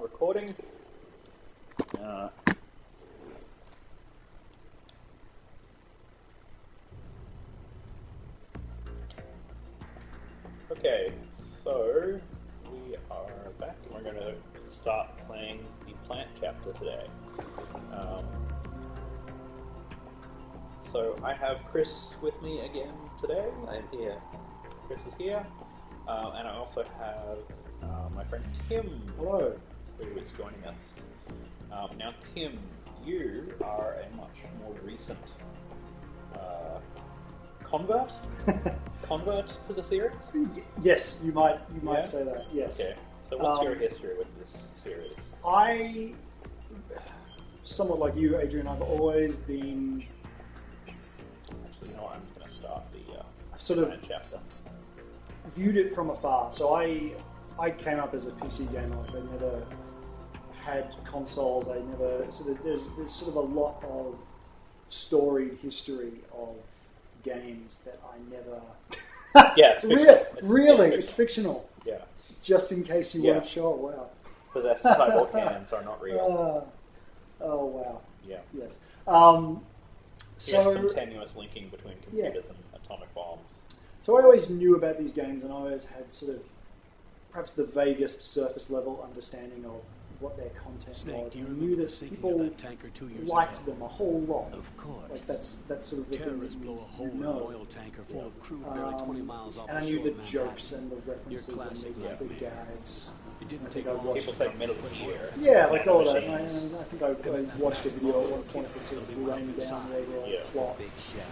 recording. Okay, so we are back and we're going to start playing the plant chapter today. So I have Chris with me again today. I'm here. Chris is here. And I also have my friend Tim. Hello. Who is joining us. Now, Tim, you are a much more recent convert to the series. Yes, you might say that. Yes. Okay. So, what's your history with this series? I, somewhat like you, Adrian, I've always been. Actually, you know what? I'm just going to start the sort of chapter. Viewed it from afar. So I came up as a PC gamer. Like I never had consoles. I never there's sort of a lot of storied history of games that I never. Yeah, it's fictional. It's fictional. Yeah. Just in case you weren't sure. Wow. Possessed cyborg hands are not real. Oh wow. Yeah. Yes. There's some tenuous linking between computers and atomic bombs. So I always knew about these games, and I always had sort of perhaps the vaguest surface level understanding of what their content was. And I knew that people liked them a whole lot. Of course. Like that's sort of the Terrorists thing blow a hole in an oil tanker full of crude barely 20 miles off and I the knew shore the of Manhattan. jokes and the references classic, and the gags. It didn't I take think I watched. People say Metal Gear. Yeah, like all of that. And I think I watched a video at one point that sort of laying down the overall plot. Big shot.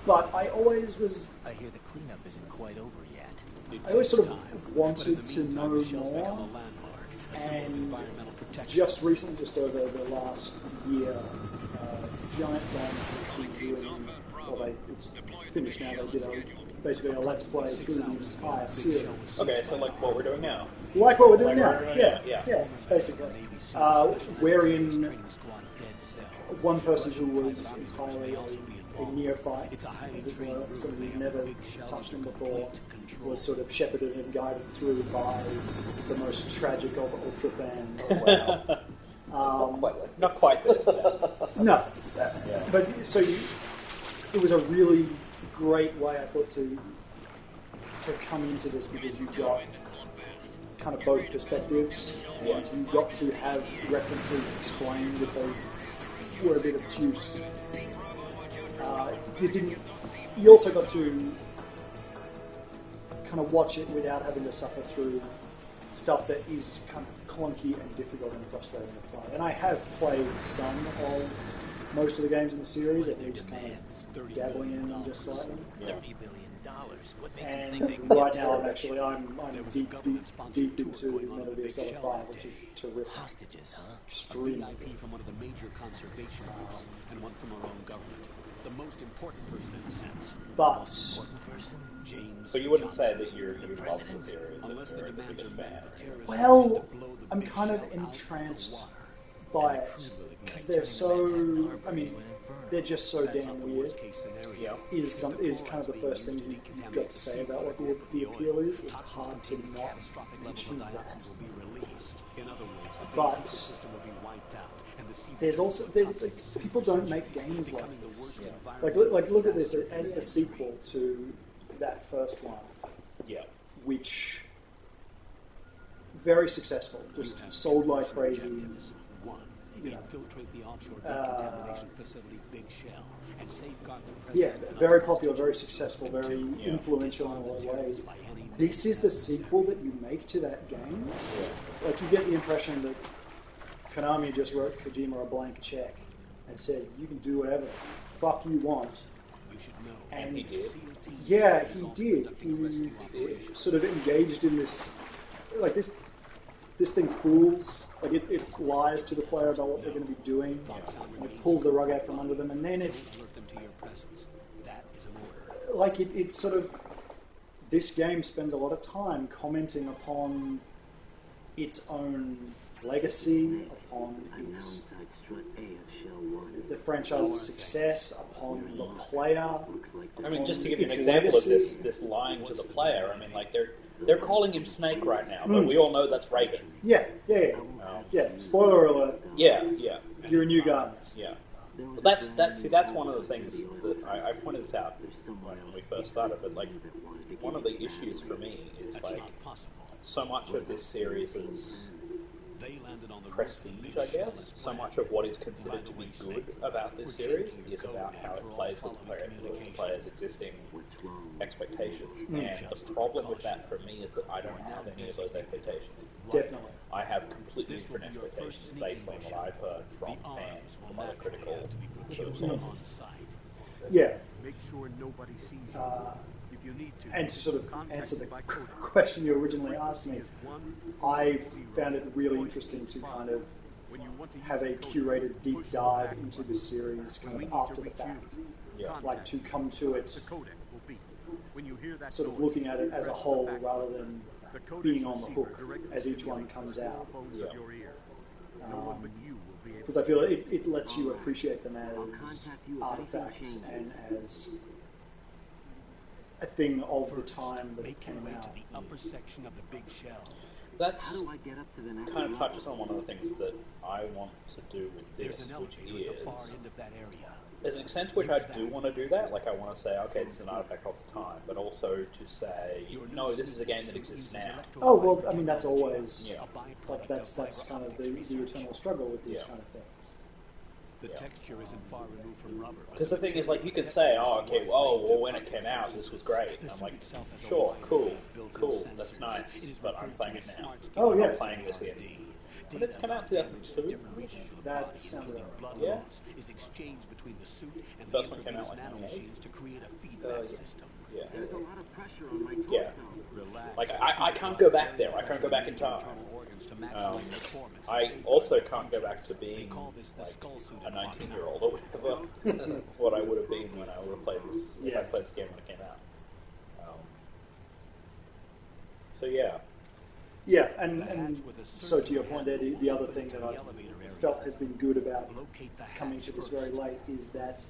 But I always was. I hear the cleanup isn't quite over yet. I always sort of wanted to know more, and just recently, just over the last year, Giant Bomb has been doing, it's finished now, they did basically a Let's Play through the entire series. Okay, so like what we're doing now. Like what we're doing now, yeah, basically. Wherein one person who was entirely a neophyte, as it were, somebody who'd never touched them before, was sort of shepherded and guided through by the most tragic of Ultra fans. Not quite this. No. But so it was a really great way, I thought, to come into this, because you've got kind of both perspectives. Yeah. And you got to have references explained if they were a bit obtuse. You also got to kind of watch it without having to suffer through stuff that is kind of clunky and difficult and frustrating to play. And I have played some of most of the games in the series, at least kind of dabbling in them just slightly. Yeah. $30 billion. What makes And them think they can right get now, terrorists? I'm deep into Metal Gear Solid 5, which is terrific. Hostages, huh? Extremely. IP from one of the major conservation groups and one from our own government. The most important person in a sense. But Important person? James. So you wouldn't say Johnson. that you love the series, Unless if the you're the demands biggest are met, fan. the terrorists Well, intend to blow the I'm big kind of shell out entranced into the water. by it, because they're so, they're just so That's damn not the weird. worst case scenario. Is kind of the first thing you've got to say about what the appeal is. It's hard to not Catastrophic mention levels of that. dioxin will be released. In other words, the But base system will be wiped out, and the sea There's also people don't make games like this. Like look at this as the sequel to that first one, Yeah. which very successful, just sold like crazy. One, You know. infiltrate the offshore decontamination facility Big Shell and safeguard the Yeah, president. very popular, very successful, very influential in a lot of ways. By any This is the sequel that you make to that game. Like you get the impression that Konami just wrote Kojima a blank check and said, "You can do whatever the fuck you want." you should know. And he did. yeah, he did. He sort of engaged in this, like this thing fools, like it lies to the player about what they're going to be doing, and it pulls the rug out from under them, and then it, Alert them to your presence. That is an order. like it sort of, this game spends a lot of time commenting upon its own legacy, upon its the franchise's success, upon the player. I mean, just to give you an It's example legacy. of this lying to the player, I mean, like They're calling him Snake right now, but we all know that's Raven. Yeah. Spoiler alert. Yeah. You're a new guy. Yeah. But that's one of the things that I pointed this out when we first started. But like, one of the issues for me is That's like not possible. so much of this series is They landed on the prestige, I guess. So much of what is considered to be good about this series is about how it plays with the players' existing expectations. And the problem with that for me is that I don't have any of those expectations. Definitely. I have completely different expectations based on what I've heard from fans, from other critical sort of sources. Yeah. Make sure nobody sees you. If you need to. And to sort of answer the question you originally asked me, I found it really interesting to kind of have a curated deep dive into the series kind of after the fact. Yeah. Like to come to it The codec will beep. When you hear that sort of noise, looking at it as a whole rather than the codec being on the receiver hook directly as each one stimulates comes the out. bones Yeah. of your ear. No one but you will be able Because I feel it lets you appreciate them as artifacts and as a thing of the time that it Make your came way to out. the upper section of the big shell. That's kind of touches on one of the things that I want to do with There's this, an which elevator at is the far end of that area. there's an extent to which I do want to do that. Like, I want to say, okay, this is an artifact of the time, but also to say, no, this is a game that exists now. Oh well, I mean that's always Yeah. like that's kind of the eternal struggle with these Yeah. kind of things. The texture isn't far removed from rubber. Because the thing is, like, you could say, oh, okay, well, when it came out, this was great. And I'm like, sure, cool, that's nice, but I'm playing it now. Oh, yeah. I'm playing this in. When did it come out? 2002? That sounds about right. Yeah. Is exchanged between the suit and First the one came out intravenous like nanomachines to create a feedback system. Yeah. There's a lot of pressure on my Yeah. Relax. Like, I can't go back there. I can't go back in time. I also can't go back to being like a 19-year-old or whatever. What I would have been when I would have played this. If I played this game when it came out. So yeah. Yeah, and so to your point there, the other thing that I felt has been good about coming to this very late is that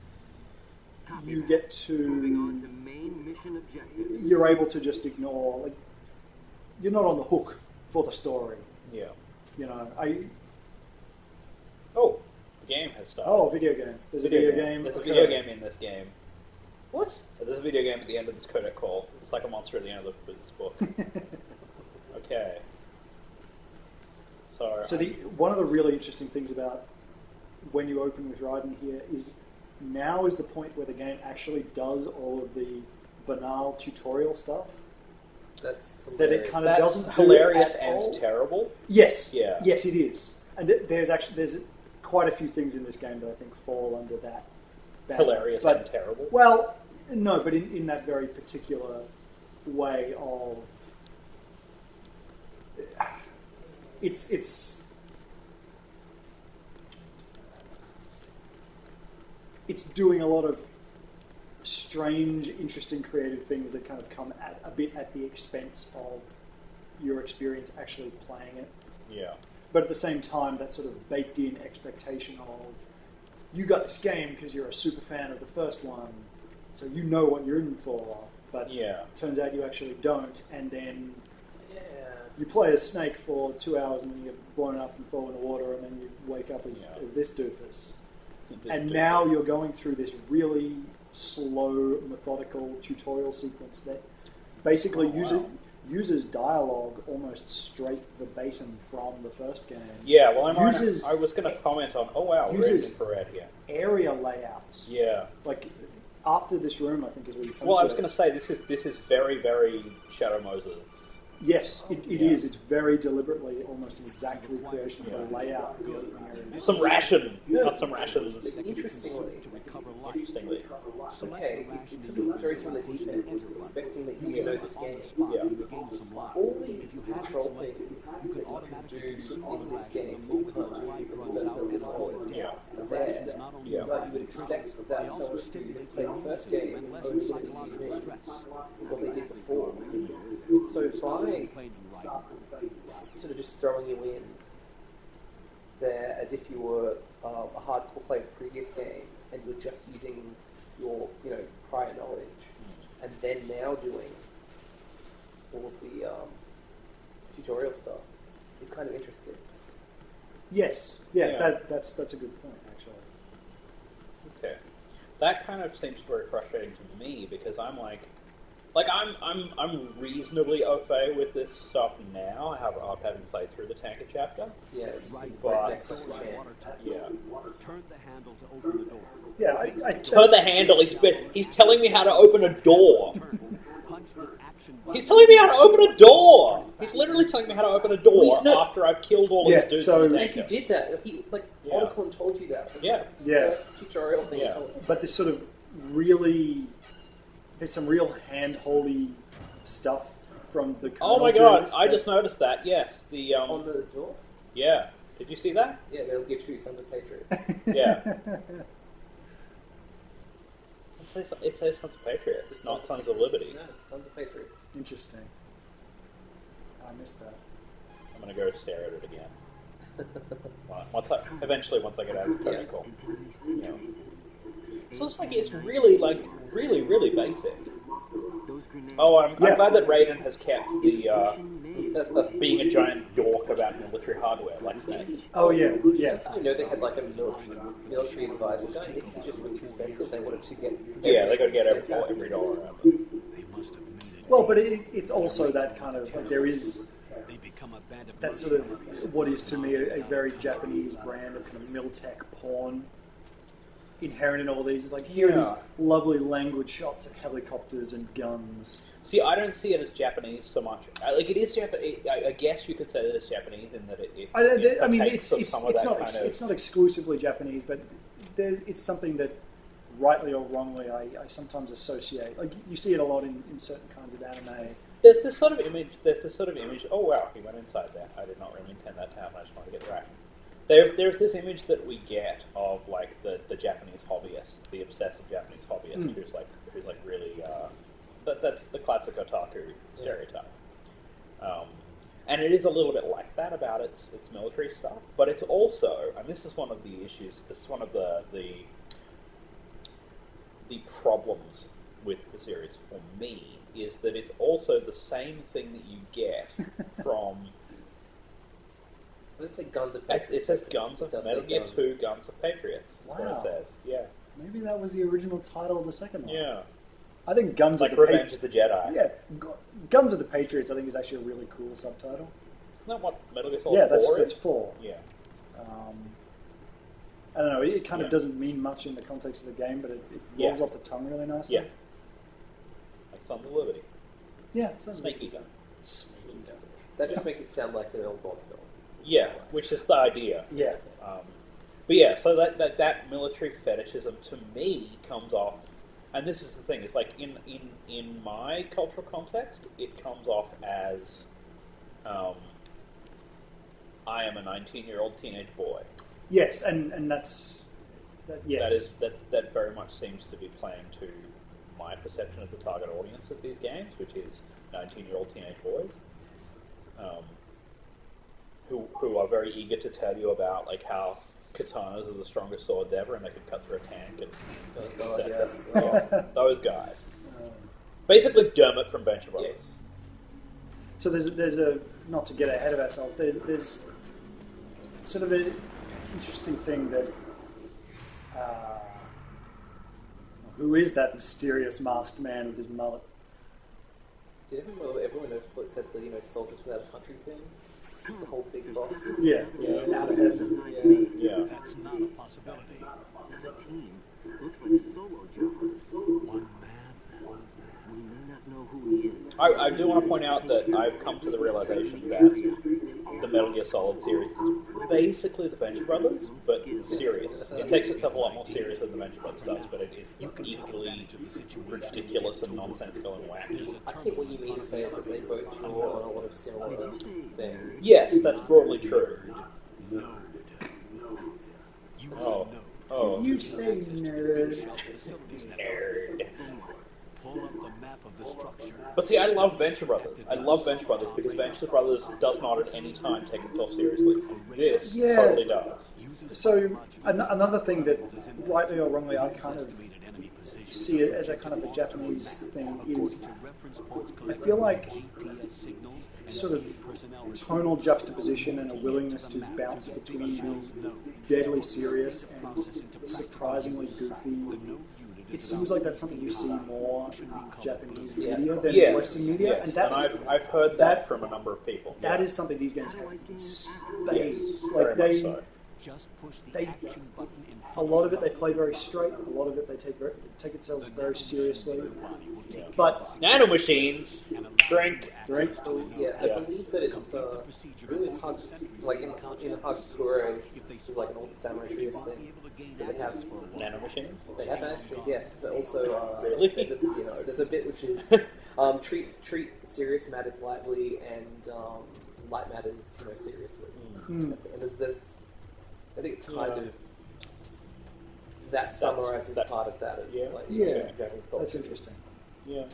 you get Moving on to, to main mission objectives. you're able to just ignore, like, you're not on the hook for the story. Yeah. You know, Oh, the game has started. oh, video game. There's a video game. There's a video game in this game. What? There's a video game at the end of this codec call. It's like a monster at the end of this book. Okay. So one of the really interesting things about when you open with Raiden here is now is the point where the game actually does all of the banal tutorial stuff. That's That it kind of That's doesn't hilarious do at and all. terrible. Yes. Yeah. Yes, it is. And there's quite a few things in this game that I think fall under that. banner. Hilarious But- and terrible. Well, no, but in that very particular way of it's doing a lot of strange, interesting, creative things that kind of come a bit at the expense of your experience actually playing it. Yeah. But at the same time, that sort of baked in expectation of you got this game because you're a super fan of the first one, so you know what you're in for. But Yeah. turns out you actually don't, and then you play as Snake for 2 hours, and then you get blown up and fall in the water, and then you wake up as this doofus. Now you're going through this really slow, methodical tutorial sequence that basically uses dialogue almost straight verbatim from the first game. Yeah, well, I was going to comment on, oh wow, we're in uses infrared here. area layouts. Yeah. Like, after this room, I think is where you come Well, to I was it. going to say, this is very, very Shadow Moses. Yes, it Yeah. is. It's very deliberately almost an exact recreation of the layout of the opening area. Some ration, not some rations. Interestingly, Okay, it took me through from the deep end, expecting that you know this game. Yeah. All the control things that you can do in this game, you can't do in the first Metal Gear Solid. Yeah. There, Yeah. but you would expect that someone who played the first game is only going to be using what they did before. So by sort of just throwing you in there as if you were a hardcore player of the previous game and you're just using your prior knowledge, and then now doing all of the tutorial stuff is kind of interesting. Yes, yeah, Yeah. That's a good point actually. Okay, that kind of seems very frustrating to me because I'm I'm reasonably au fait with this stuff now. Having played through the tanker chapter. Yeah, But- next to the chair. Yeah. Turn the handle to open the door. Yeah, Turn the handle. He's telling me how to open a door. Punch the action button. He's telling me how to open a door. He's literally telling me how to open a door Well, no. after I've killed all Yeah, these dudes. so- in the And he tanker. did that. He Yeah. Otacon told you that. Yeah. Yeah. First tutorial thing. Yeah. He told you. but this sort of really, there's some real hand-holdy stuff from the. Oh my kernel god! journeys I that- just noticed that. Yes, the On the door. yeah. Did you see that? Yeah, Metal Gear 2, Sons of Patriots. Yeah. It says Sons of Patriots, It's not Sons Sons of Liberty. No, it's Sons of Patriots. Interesting. I missed that. I'm gonna go stare at it again. Eventually, once I get out of the Yes. call. Yeah. So it's like it's really really basic. Oh, I'm Yeah. glad that Raiden has kept the being a giant dork about military hardware, like Snake. Oh yeah, yeah. I know they had like a military advisor guy. It was just really expensive. They wanted to get. Yeah, they got to get cent every dollar out of it. They must have made it. Well, but it's also that kind of like there is They become a band of that sort of what is to me a very Japanese brand of kind of Miltech porn inherent in all these. It's like here are these Yeah. lovely language shots of helicopters and guns. See, I don't see it as Japanese so much. Like it is Japanese. I guess you could say that it's Japanese in that it I mean, partakes of some of that not kind of- it's not exclusively Japanese, but it's something that, rightly or wrongly, I sometimes associate. Like you see it a lot in certain kinds of anime. There's this sort of image. Oh wow, he went inside there. I did not really intend that to happen. I just wanted to get the reaction. There's this image that we get of like the Japanese hobbyist, the obsessive Japanese hobbyist, who's like really that's the classic otaku stereotype. And it is a little bit like that about its military stuff, but it's also, and this is one of the issues. This is one of the problems with the series for me is that it's also the same thing that you get from. Let's say Guns of Patriots. It says Guns of It does Metal say Gear Guns. 2, Guns of Patriots. That's what Wow. it says. Yeah, Maybe that was the original title of the second one. yeah. I think Guns Like of the Revenge of the Jedi. Yeah, Guns of the Patriots. I think is actually a really cool subtitle. Isn't that what Metal Gear Solid Yeah, 4 that's is? 4. Yeah. I don't know. It kind of Yeah. doesn't mean much in the context of the game, but it Yeah. rolls off the tongue really nicely. Yeah. Like Sons of Liberty. Yeah, sounds Snake Eater. That just makes it sound like an old Bond film. Yeah, which is the idea. Yeah. But yeah, so that military fetishism to me comes off, and this is the thing. It's like in my cultural context, it comes off as I am a 19-year-old teenage boy. Yes, and that's yes. That very much seems to be playing to my perception of the target audience of these games, which is 19-year-old teenage boys, who are very eager to tell you about like how katanas are the strongest swords ever, and they can cut through a tank. And Oh, yes. yeah, those guys, basically Dermot from Venture Brothers. Yes. So there's a, not to get ahead of ourselves. There's sort of an interesting thing that who is that mysterious masked man with his mullet? Did everyone notice what it said, the Soldiers Without a Country thing? The whole big boss. Yeah, out of heaven. Yeah. That's not a possibility. The team looks like a solo job. One man. We may not know who he is. I do want to point out that I've come to the realization that the Metal Gear Solid series is basically the Venture Brothers, but serious. It takes itself a lot more serious than the Venture Brothers does, but it is equally ridiculous and nonsensical and wacky. I think what you mean to say is that they both draw on a lot of similar things. Yes, that's broadly true. Oh, oh, You say nerd. nerd. Pull up the map of the structure. But see, I love Venture Brothers. I love Venture Brothers because Venture Brothers does not at any time take itself seriously. This Yeah. totally does. So another thing that, rightly or wrongly, I kind of see it as a kind of a Japanese thing is I feel like sort of tonal juxtaposition and a willingness to bounce between being deadly serious and surprisingly goofy. It seems like that's something you see more in Japanese media than Western media, and that's and I've heard that from a number of people. That is something these games have in spades. Yes, like very much so. they, a lot of it they play very straight. A lot of it they take themselves very seriously. Yeah. But nanomachines, drink. Yeah, I believe that it's really it's hard. Like in Hagakure, it's like an old samurai treatise thing. They have nanomachines. They have nanoMachines, yes, but also really? there's a bit which is treat serious matters lightly and light matters seriously. And there's I think it's kind of that summarizes part of that. Japanese culture. That's interesting. Yeah.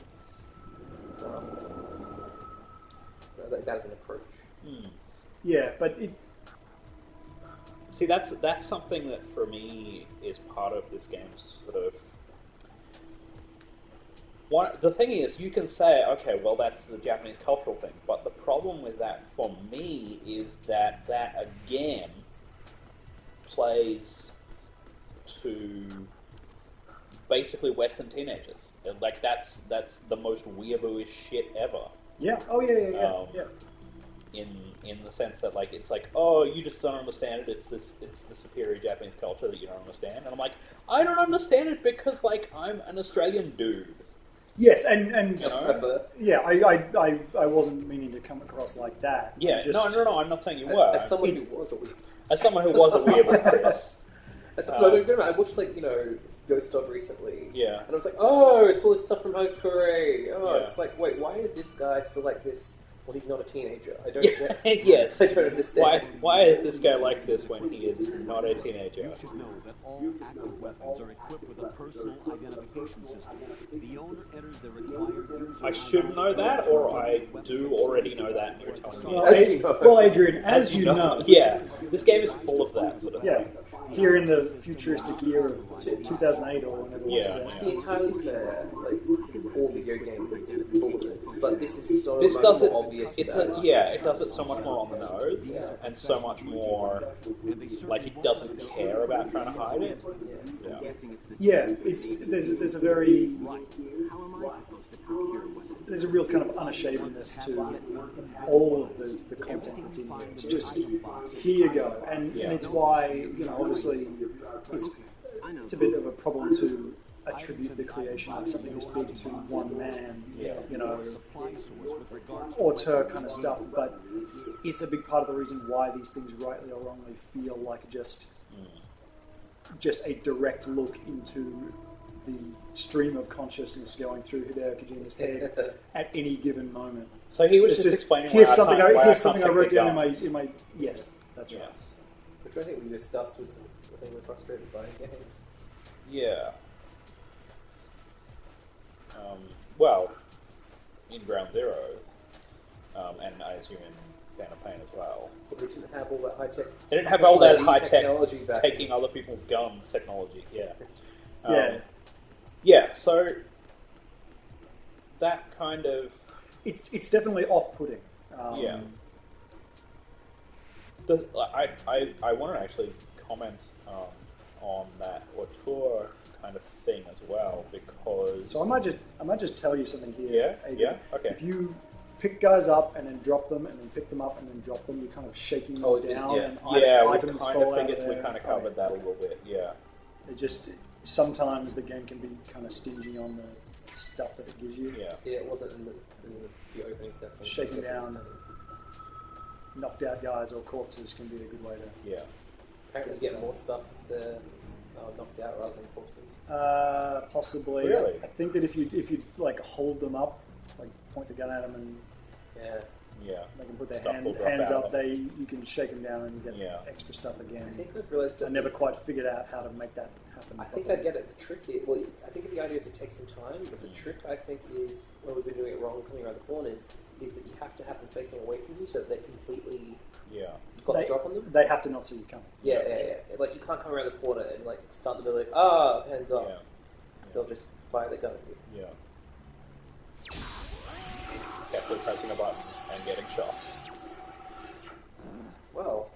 That is an approach. Yeah, but it. See, that's something that for me is part of this game's sort of. The thing is, you can say, okay, well, that's the Japanese cultural thing, but the problem with that for me is that again plays to basically Western teenagers. Like that's the most weeaboo-ish shit ever. Yeah. Oh yeah. In the sense that like it's like, oh, you just don't understand it. It's the superior Japanese culture that you don't understand. And I'm like, I don't understand it because like I'm an Australian dude. Yes, and I wasn't meaning to come across like that. Yeah, just, no, I'm not saying you were. As someone who was a weeb. As someone who was a weeaboo, Chris. I watched Ghost Dog recently. Yeah. And I was like, oh, it's all this stuff from Hagakure. Oh, it's like, wait, why is this guy still like this? Well, he's not a teenager. I don't. Yes. I don't understand. Why is this guy like this when he is not a teenager? You should know that all active weapons are equipped with a personal identification system. The owner enters the required user. I should know that, or I do already know that, and you're telling me. Well, Adrian, as you know, yeah, this game is full of that sort of thing. Here in the futuristic year of 2008 or whenever it was. To be entirely fair, like all video games are full of it, but this is so much does more it, obvious. it does it so much more on the nose, and so much more like it doesn't care about trying to hide it. Yeah, there's a very there's a real kind of unashamedness to all of the content that's in here. It's just, here you go. And it's why, obviously, it's a bit of a problem to attribute the creation of something this big to one man, auteur kind of stuff. But it's a big part of the reason why these things, rightly or wrongly, feel like just a direct look into the stream of consciousness going through Hideo Kojima's head at any given moment. So he was just explaining here's why something I wrote down in my yes, that's right. Which I think we discussed was the thing we're frustrated by in games. Yeah. Well, in Ground Zeroes, and I assume in Fan of Pain as well. But we didn't have all that high tech. They didn't have all that high technology tech taking other people's guns technology. Yeah. Yeah, so that kind of it's definitely off-putting. I want to actually comment on that auteur kind of thing as well, because so I might just tell you something here. Yeah. Okay. If you pick guys up and then drop them, and then pick them up and then drop them, you're kind of shaking them down. Yeah, and we items kind fall of out figured of we there. kind of covered that a little bit. Yeah. It just sometimes the game can be kind of stingy on the stuff that it gives you. Yeah, it wasn't in the opening section. Shaking down knocked out guys or corpses can be a good way to. Yeah. Apparently, you get more stuff if they're knocked out rather than corpses. Possibly. Really? I think that if you like hold them up, like point the gun at them and they can put their hands up, you can shake them down and get extra stuff again. I think I've realised that I never quite figured out how to make that happen. I think I get it. The trick is, I think the idea is it takes some time, but the trick I think is, where we've been doing it wrong coming around the corners, is that you have to have them facing away from you so that they're completely got the drop on them. They have to not see you coming. Yeah. Like you can't come around the corner and like start the middle, hands up. Yeah. They'll just fire the gun at you. Yeah. Carefully pressing a button and getting shot. Well,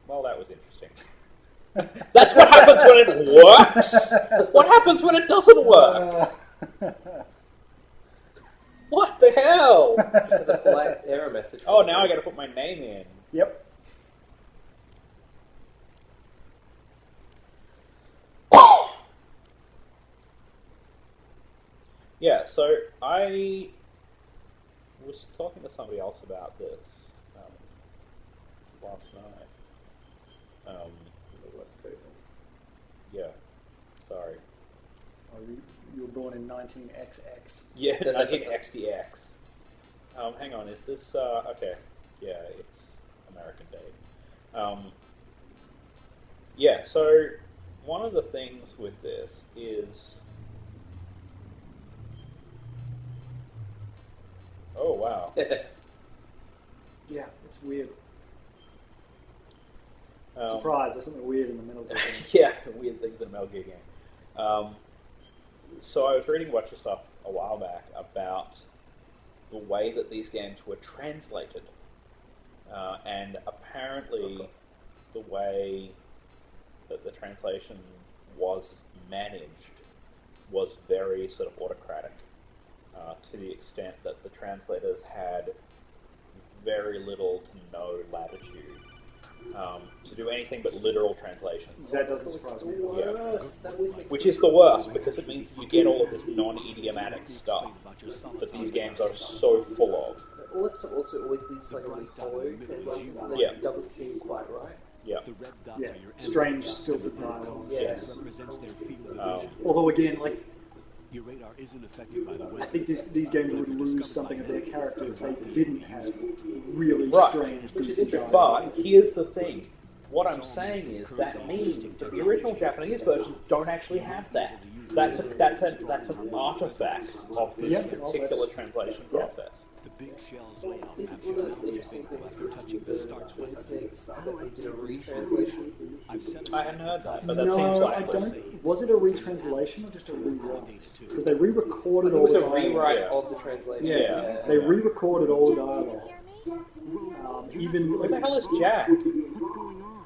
Well, that was interesting. That's what happens when it works! What happens when it doesn't work? What the hell? just as a polite error message. Oh, now I gotta put my name in. Yep. Yeah, so I was talking to somebody else about this last night. West Coast. Yeah, sorry. Oh, you were born in 19XX. Yeah, 19XDX. Hang on, is this... okay, yeah, it's American date. Yeah, so one of the things with this is... Oh, wow. Yeah, it's weird. Um, Surprise, there's something weird in the middle of it. Yeah, weird things in a Metal Gear game. So I was reading a bunch of stuff a while back about the way that these games were translated. And apparently the way that the translation was managed was very sort of autocratic, to the extent that the translators had very little to no latitude to do anything but literal translations. That doesn't surprise me. Worse. That always makes Which is the worst, because it means you get all of this non-idiomatic stuff that these games are so full of. all that stuff also always leads to like really hollow translations, and then Yeah. it doesn't seem quite right. Yeah. Yeah, strange, stilted dialogue. Yes. Although again, like, Your radar isn't affected by the I weather. think these games would lose something of their character if they didn't have really Right. strange, Which is goofy interesting. dialogue. But here's the thing. What I'm saying is that means that the original Japanese versions don't actually have that. That's an artifact of this Yeah, particular that's- translation yeah. process. The big shells lay out Isn't after one of the interesting things after touching the start Twin button. Snakes that they did a retranslation? I've set I hadn't heard that, but that seems No, I likely. don't. Was it a retranslation or just a rewrite? Because they re-recorded It all was the a dialogue. rewrite Yeah. of the translation. Yeah, they re-recorded all the dialogue. Even Who the like, hell is Jack? What's going on?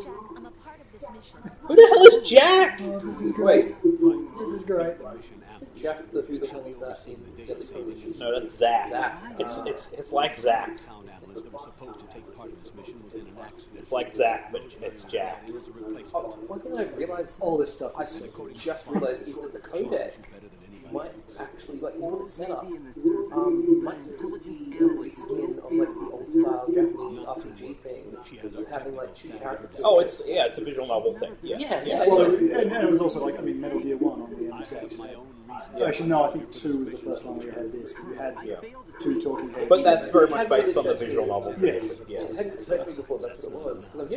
Jack, I'm a part of this mission. Who the hell is Jack? oh, this is great. Wait, This is great. Mission Apple. Jack, who the hell is that in Deadly Premonition? No, that's Zack. Zack. It's like Zack. Town analyst that was supposed to take part in this mission was in an accident. It's like Zack, but it's Jack. He was a Oh, replacement. one thing I realised, All this stuff I is so cool. just realised is that the codec Better than anybody. might actually, like, all of its setup, might simply be a reskin of, like, the old-style Japanese RPG thing of having, like, two characters. Oh, it's a visual novel thing. Yeah. Yeah. Well, and it was also like, I mean, Metal Gear 1 on the MSX. My own reasons. Actually, no, I think 2 was the first one where you had this. You had Yeah. 2 talking heads. But that's very much based on the visual novel Yes. thing. Yeah, Yes. it hadn't occurred to me before that's what it was. Because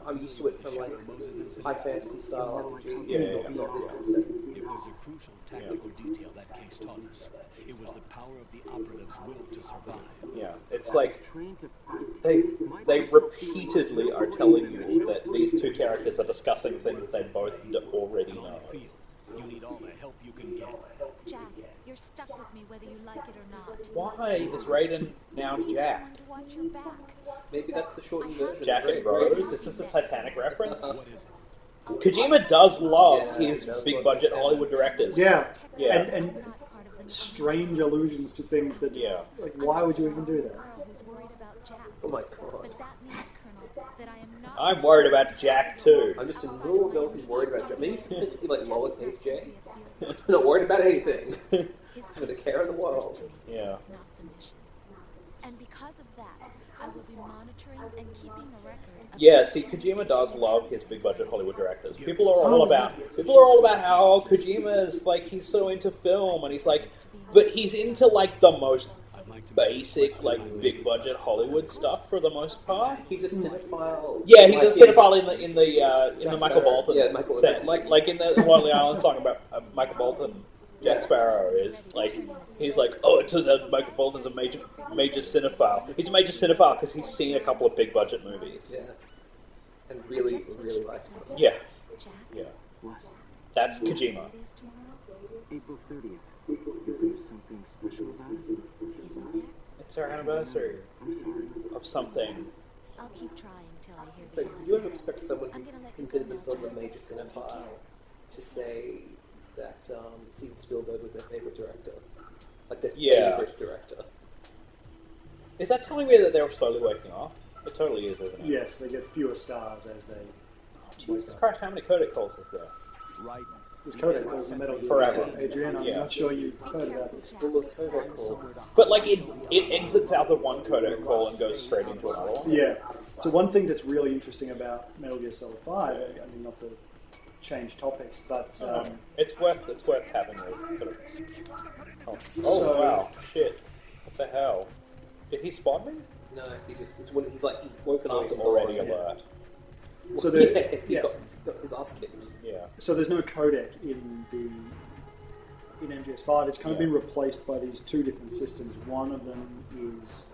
I'm used to it from like high fantasy style RPGs, Yeah. not this sort of setting. If there's a crucial tactical detail that case taught us, it was the power of the operative's will to survive. Yeah. It's like Trained to fight. they repeatedly are telling you that these two characters are discussing things they both already know. Feel you need all the help you can get. Jack, you're stuck with me whether you like it or not. Why is Raiden now Jack? Someone to watch your back. Maybe that's the shortened version. Jack and Right? Rose? Is this a Titanic reference? What is it? Kojima does love Yeah, his he does big love budget that. Hollywood directors. Yeah, Yeah. and I'm not part of the strange allusions to things that, Yeah. like, why would you even do that? girl who's worried about Jack. Oh my god. But that means, Colonel, that I am not. I'm worried about Jack too. I'm just a normal girl who's worried about Jack. Maybe it's meant to be like lowercase J. I'm not worried about anything. I'm gonna care in the world. Yeah. Not the mission. And because of that, I will be monitoring and keeping a record of Yeah, see, Kojima does love his big budget Hollywood directors. People are all about how Kojima is like, he's so into film, and he's like, but he's into like the most I'd like to basic, like big budget Hollywood stuff for the most part. He's a cinephile. Yeah, he's like a cinephile in the Jack Michael Sparrow. Bolton Yeah, Michael- set. Like in the Lonely Island song about Michael Bolton. Jack Sparrow is like, he's like, oh, it turns out Michael Bolton's a major cinephile. He's a major cinephile because he's seen a couple of big budget movies. Yeah. And really, really likes them. Yeah, Jack. yeah. That's Kojima. It is tomorrow, April 30th. Is there something special about it? isn't there? It's our anniversary I'm sorry. of something. I'll keep trying till I hear So, the could you ever answer. expect someone I'm who gonna let you considered go now, themselves a John. major Take cinephile care. to say that Steven Spielberg was their favorite director? Like their Yeah. favorite director. Is that telling me that they're slowly waking off? It totally is, isn't it? Yes, they get fewer stars as they. Jesus Christ, how many codec calls is there? Right. This codec calls the Metal Gear. Forever. Adrian, I'm Yeah. not sure you've heard about this. Full of codec calls. But like it exits out the one codec call and goes straight into another one. Yeah. So one thing that's really interesting about Metal Gear Solid 5, I mean, not to change topics, but It's worth having this sort of. Oh So- wow, shit! What the hell? Did he spot me? No, he's woken Oh, up he's and already gone. alert. so Yeah, the, he yeah. got his ass kicked. Yeah. So there's no codec in MGS5. It's kind of Yeah. been replaced by these two different systems. One of them is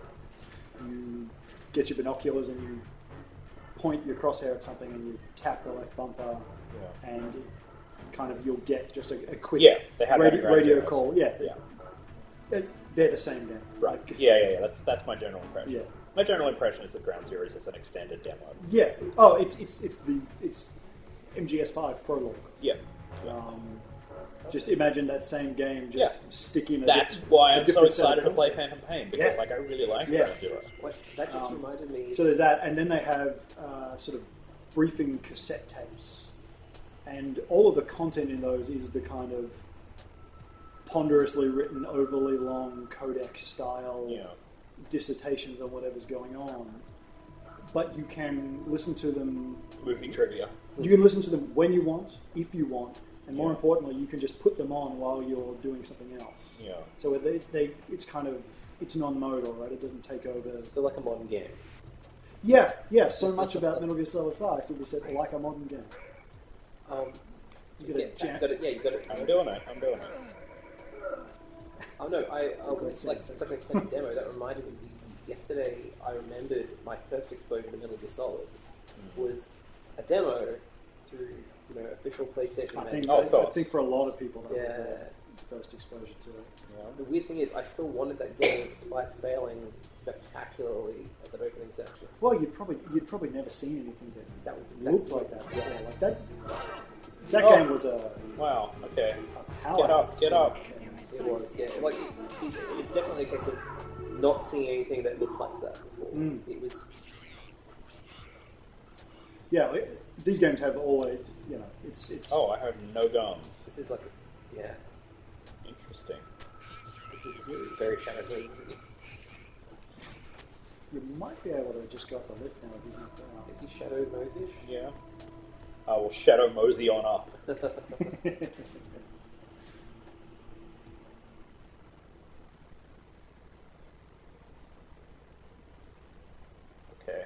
you get your binoculars and you point your crosshair at something and you tap the left bumper Yeah. and it kind of you'll get just a quick Yeah, they have that in Ground radio Zeroes. call. Yeah, Yeah. they're the same game. Right. Yeah. That's my general impression. Yeah. My general impression is that Ground Zero is an extended demo. Yeah. Oh, it's MGS5 prologue. Yeah. Just imagine that same game. Just Yeah. stick in. That's why I'm so different set of excited to play content. Phantom Pain because Yeah. like I really like Yeah. Ground Zero. That just reminded me. So there's that, and then they have sort of briefing cassette tapes, and all of the content in those is the kind of ponderously written, overly long codec style Yeah. dissertations on whatever's going on. But you can listen to them. Movie trivia. You can listen to them when you want, if you want, and more Yeah. importantly, you can just put them on while you're doing something else. Yeah. So it's kind of it's non-modal, right? It doesn't take over. So like a modern game. Yeah. So much about Metal Gear Solid 5 could be said like a modern game. You gotta jam. You got it. I'm doing it. Oh no, it's like such an extended demo that reminded me. Yesterday, I remembered my first exposure to Metal Gear Solid was a demo through official PlayStation. I think, Oh, of I course. think for a lot of people that was Yeah. their first exposure to it. The weird thing is, I still wanted that game despite failing spectacularly at that opening section. Well, you'd probably never seen anything That was that looked exactly like that before. Like that. That Oh. game was a Wow. Okay. powerhouse. Get up. It was, yeah. It's definitely a case of not seeing anything that looked like that before. It was. Yeah, these games have always, it's. Oh, I heard no guns. This is like, yeah. Interesting. This is really very Shadow Moses. You might be able to just go up the lift now if he's not there. Is Shadow Moses? Yeah. I will shadow mosey on up. Okay.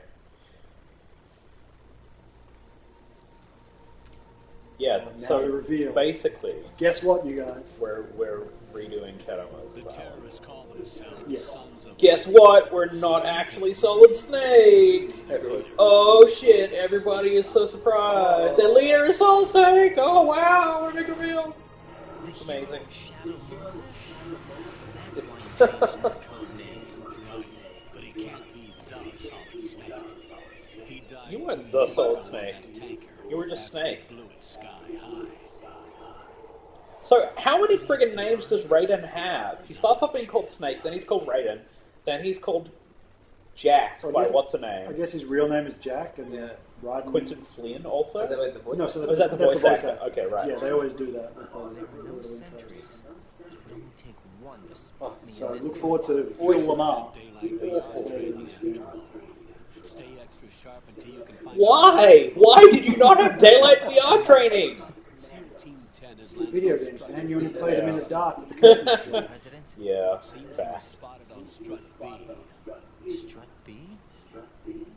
Yeah, Now the so reveal. basically, Guess what, you guys? we're redoing Shadow Moses. Yes. Guess what? We're not actually Solid Snake! Everyone's. Oh shit, everybody is so surprised. The leader is Solid Snake! Oh wow, what a big reveal! It's amazing. Shadow Moses? So that's why you changed that code name. Right. But he can't be the Solid Snake. He died You weren't the Solid Snake. tanker. You were just Snake. Blew it sky high. So, how many friggin' names does Raiden have? He starts off being called Snake, then he's called Raiden, then he's called Jack So I by guess- what's her I name? guess his real name is Jack, and Yeah. Raiden. Quentin Flynn also? And they made the voice. No, so Was that's, that the that's voice the voice actor? Okay, right. Yeah, they always do that. With There were no the little intros. sentries. It would only take one to spot Oh, me So in this look forward to Phil Voices. Lamar. Awful. Stay extra sharp until you can find Why? Why did you not have daylight VR training? SEAL Team 10 is Video games, man. You only played them in the dark with the curtains drawn. President. Yeah, Seems he fact. was spotted on Strut B. Strut B?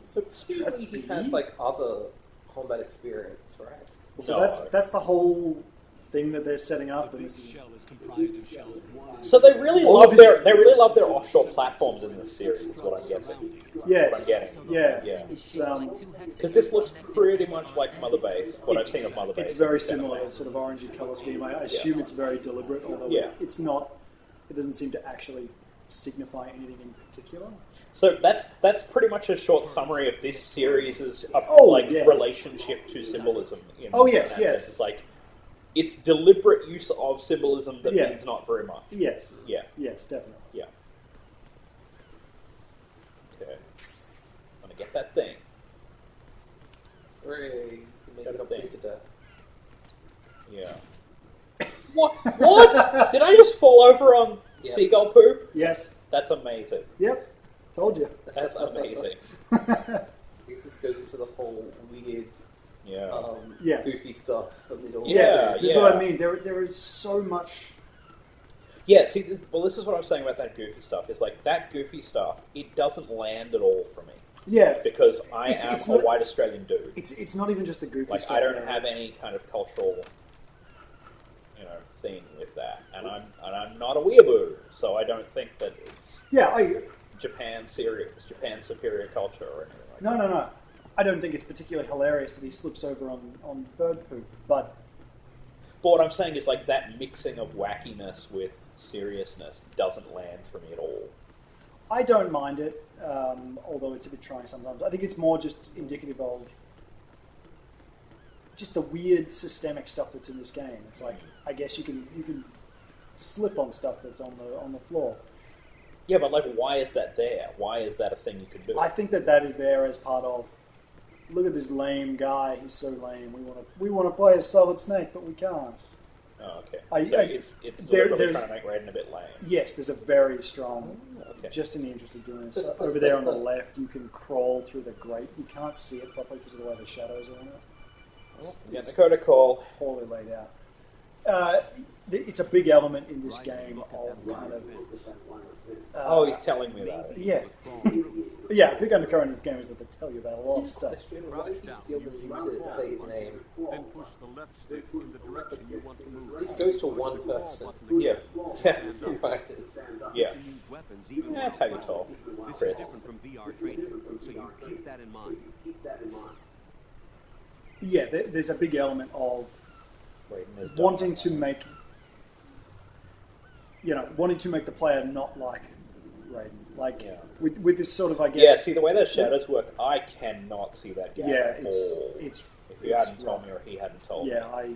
So presumably he has like other combat experience, right? So No. that's the whole thing that they're setting up, The and big this is shell is comprised of shells 1 and So they really All love of his- they really love their offshore platforms in this series. Is what I'm guessing. yes, What I'm getting. yeah. Yeah. It's, Because this looks pretty much like Mother Base. What I've seen of Mother Base. it's very is kind of similar, like- sort of orangey color scheme. I assume it's very deliberate, although Yeah. it's not. It doesn't seem to actually signify anything in particular. So that's pretty much a short summary of this series' Yeah. relationship to symbolism. In Yes, that yes. sense. It's like it's deliberate use of symbolism that Yeah. means not very much. Yes, Yeah, yes, definitely. yeah. Okay, I'm gonna get that thing. Hooray, you can make it up to death. Yeah. What? What? Did I just fall over on Yeah. seagull poop? Yes. That's amazing. Yep. Told you. That's amazing. I guess this goes into the whole weird, Yeah. Yeah. goofy stuff from the old Yeah, This is yeah. what I mean. There is so much. Yeah, see, this is what I'm saying about that goofy stuff. Is like that goofy stuff, it doesn't land at all for me. Yeah. Because I It's- am it's a not- white Australian dude. It's not even just the goofy Like, stuff. I don't though. have any kind of cultural, thing with that. And I'm not a weeaboo, so I don't think that it's Yeah. Japan's superior culture or anything like No, that. no. I don't think it's particularly hilarious that he slips over on bird poop, but But what I'm saying is, like, that mixing of wackiness with seriousness doesn't land for me at all. I don't mind it, although it's a bit trying sometimes. I think it's more just indicative of just the weird systemic stuff that's in this game. It's like, I guess you can slip on stuff that's on the floor. Yeah, but, like, why is that there? Why is that a thing you can do? I think that is there as part of, look at this lame guy, he's so lame, we want to play as Solid Snake, but we can't. Oh, okay. I- It's there- deliberately there's- trying to make Raiden a bit lame. Yes, there's a very strong, Okay. just in the interest of doing this, over there on the left, you can crawl through the grate. You can't see it properly because of the way the shadows are on it. Getting the Dakota call. Poorly laid out. It's a big element in this game of kind of... Oh, he's telling me about it. Yeah. Yeah, a big undercurrent in this game is that they tell you about a lot of stuff. Question, why did he feel the need to say his name? Then push the left stick in the direction you want to move. This goes to one person. Yeah. Yeah. Right. Yeah. can use weapons even Yeah, that's how you talk, This Chris. is different from VR training, so you keep that in mind. Yeah, there's a big element of Raiden is wanting to make the player not like Raiden. Like, Yeah. with this sort of, I guess... Yeah, see, the way those shadows work, I cannot see that gap Yeah, at it's all. it's If you hadn't told me or he hadn't told yeah, me.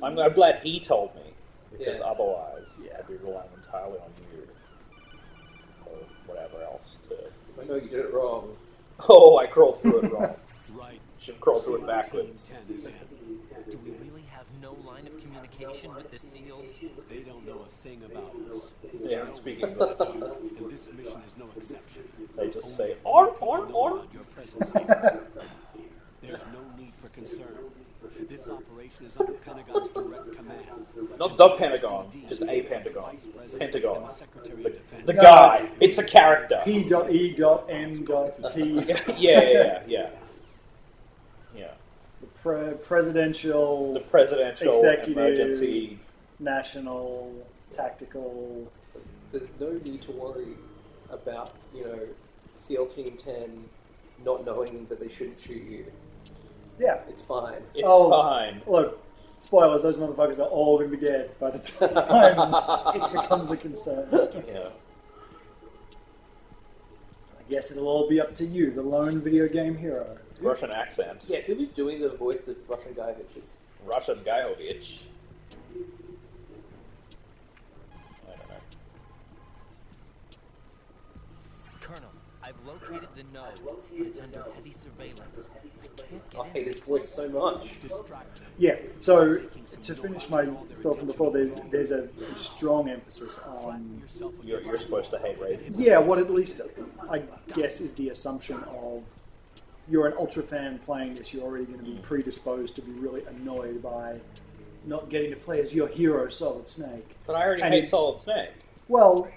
I'm glad he told me, because Yeah. otherwise Yeah. I'd be relying entirely on you or whatever else to... I know you did it wrong. Oh, I crawled through it wrong. Right. Should crawl through it backwards. 10 is in. Do we really have no line of communication with the SEALs? They don't know a thing about us. They aren't speaking. And this mission is no exception. They just say, Know "Arr." about your presence here. There's no need for concern. This operation is under Pentagon's direct command. Not the Pentagon, just a Pentagon. Vice President Pentagon. and the Secretary of Defense. The guy. It's a character. P.E.M.T. Yeah. The presidential, The presidential Executive. emergency. national, tactical... There's no need to worry about, SEAL Team 10 not knowing that they shouldn't shoot you. Yeah. It's fine. It's Oh. fine. Look, spoilers, those motherfuckers are all going to be dead by the time it becomes a concern. Yeah. I guess it'll all be up to you, the lone video game hero. Russian accent. Yeah, who is doing the voice of Russian guy bitches? Russian Gaiovich. I don't know. Colonel, I've located the node, but it's under heavy surveillance. I can't I get hate in. his voice so much. Yeah, so to finish my thought from before, there's a strong emphasis on, You're supposed to hate Raiden. yeah, what at least I guess is the assumption of you're an Ultra fan playing this, you're already going to be predisposed to be really annoyed by not getting to play as your hero, Solid Snake. But I already And hate it- Solid Snake. Well,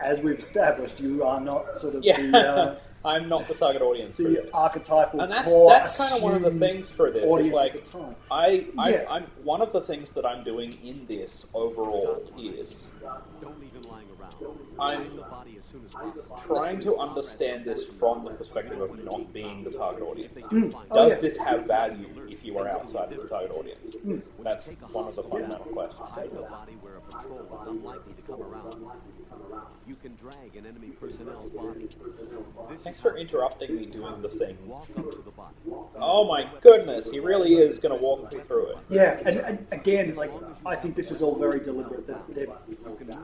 as we've established, you are not sort of Yeah. I'm not the target audience for the this. archetypal And core that's kind of one of the assumed things for this. Is audience like, at the time. I'm one of the things that I'm doing in this overall is Don't leave him lying around. I'm Find the body as soon as possible. trying to understand this from the perspective of not being the target audience. Oh, This have value if you are outside of the target audience? That's one of the fundamental questions. Hide the body where a patrol is unlikely to come around. You can drag an enemy personnel's body. This Thanks is for how interrupting me doing the thing. walk up to the body. Oh my goodness, he really is going to walk me through it. Yeah, and again, like I think this is all very deliberate.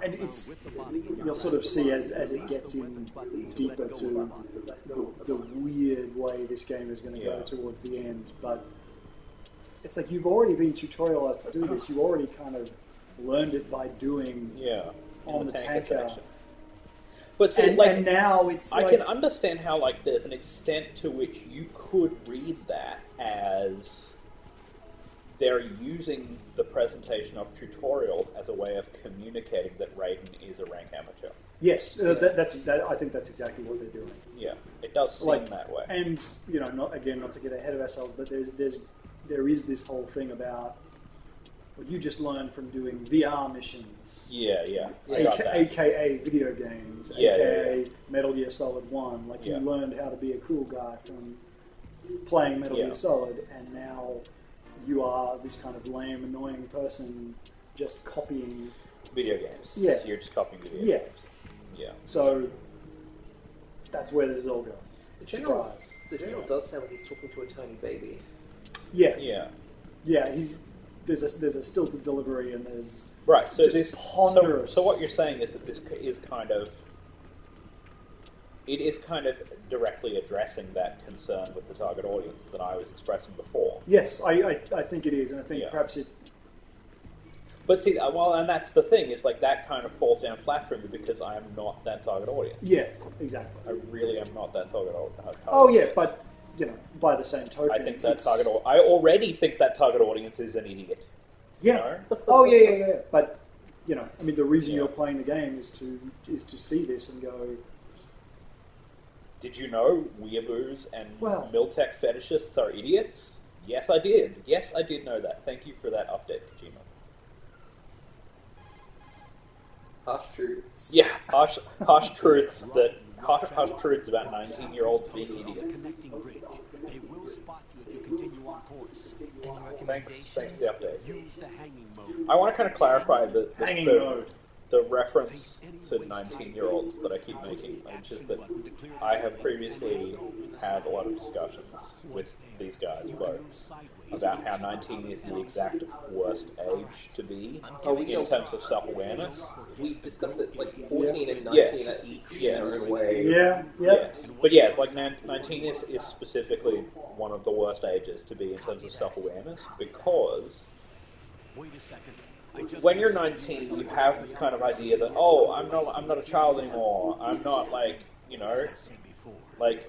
And it's you'll sort of see as it gets in deeper to the weird way this game is going to go towards the end. But it's like you've already been tutorialized to do this. You already kind of learned it by doing on the tanker. Section. But see, and now it's I like, can understand how like there's an extent to which you could read that as they're using the presentation of tutorial as a way of communicating that Raiden is a rank amateur. yes, I think that's exactly what they're doing. Yeah, it does seem that way. And not to get ahead of ourselves, but there is this whole thing about what you just learned from doing VR missions. Yeah. I got that. AKA video games, AKA Metal Gear Solid 1. Like, you learned how to be a cool guy from playing Metal Gear Solid, and now you are this kind of lame, annoying person just copying video games. Yeah. You're just copying video games. Yeah. So, that's where this is all going. The general does sound like he's talking to a tiny baby. Yeah, there's a stilted delivery, and there's right. So just this ponderous. So what you're saying is that this is kind of directly addressing that concern with the target audience that I was expressing before. Yes, I think it is, and I think perhaps it. But see, and that's the thing, is like that kind of falls down flat for me because I am not that target audience. Yeah, exactly. I really am not that target audience. Oh yeah, but by the same token, I think that I already think that target audience is an idiot. Yeah. Oh yeah. But the reason you're playing the game is to see this and go. Did you know weeaboos and Miltech fetishists are idiots? Yes, I did. Yes, I did know that. Thank you for that update, Kojima. Harsh truths. Yeah, harsh truths harsh truths about 19-year-olds being idiots. Connecting bridge. They will spot you if you continue on course. Thanks for the update. Use the hanging mode. I want to kind of clarify the reference to 19-year-olds that I keep making, which is that I have previously had a lot of discussions with these guys both about how 19 is the exact worst age to be in terms of self-awareness. We've discussed that 14 and 19 are each in their own way. Yeah. Yes. But yeah, 19 is specifically one of the worst ages to be in terms of self-awareness because Wait a second. when you're 19, you have this kind of idea that, I'm not a child anymore. I'm not like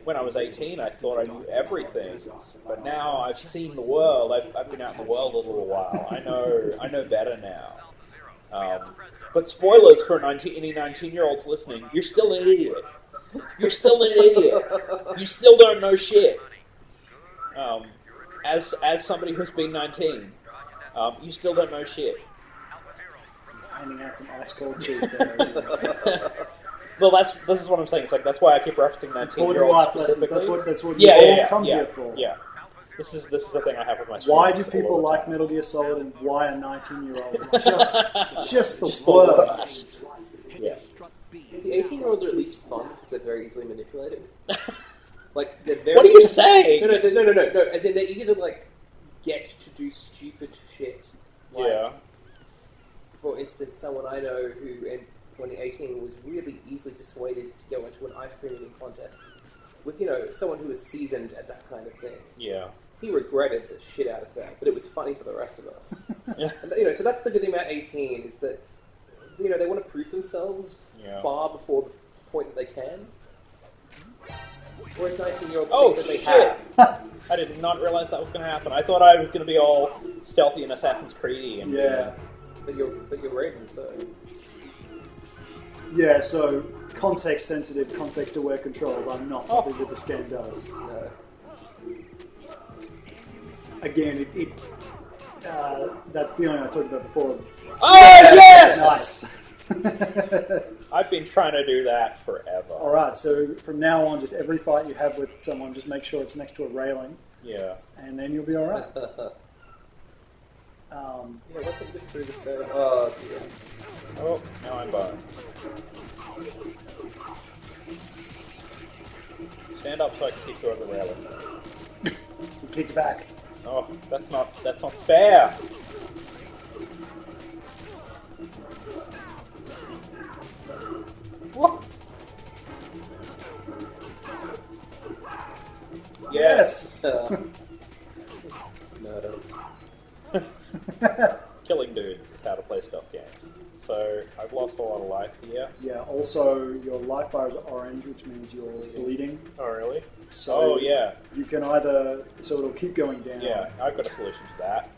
when I was 18, I thought I knew everything, but now I've seen the world. I've been out in the world a little while. I know better now. But spoilers for any 19-year-olds listening: you're still an idiot. You're still an idiot. You still don't know shit. As somebody who's been 19, you still don't know shit. Handing out some ice cold truth there. Well, this is what I'm saying. It's like that's why I keep referencing 19-year-olds specifically. That's what you all come here for. Yeah. This is the thing I have with my streams. Why do people like Metal Gear Solid, and why are 19-year-olds just the worst? Yeah. See, 18-year-olds are at least fun because they're very easily manipulated. They're very. What are you saying? No. As in, they're easy to get to do stupid shit. For instance, someone I know who, in 2018, was really easily persuaded to go into an ice cream eating contest with, someone who was seasoned at that kind of thing. Yeah. He regretted the shit out of that, but it was funny for the rest of us. And, so that's the good thing about 18 is that, they want to prove themselves far before the point that they can. Whereas 19-year-olds think that they have. I did not realize that was going to happen. I thought I was going to be all stealthy and Assassin's Creed-y. And, But you're Raiden, so... Yeah, so context-sensitive, context-aware controls are not something that this game does. No. Again, that feeling I talked about before. Oh, yes! Nice! I've been trying to do that forever. Alright, so from now on, just every fight you have with someone, just make sure it's next to a railing, Yeah. and then you'll be alright. Yeah, what did just through this guy? Oh, dear. Oh, now I'm boned. Stand up so I can kick you over the railing. He kicks back. Oh, that's not fair. What? Yes. Murder. Killing dudes is how to play stealth games. So I've lost a lot of life here. Yeah, also your life bar is orange, which means you're bleeding. Oh, really? So Oh, yeah. You can either... So it'll keep going down. Yeah, I've got a solution to that.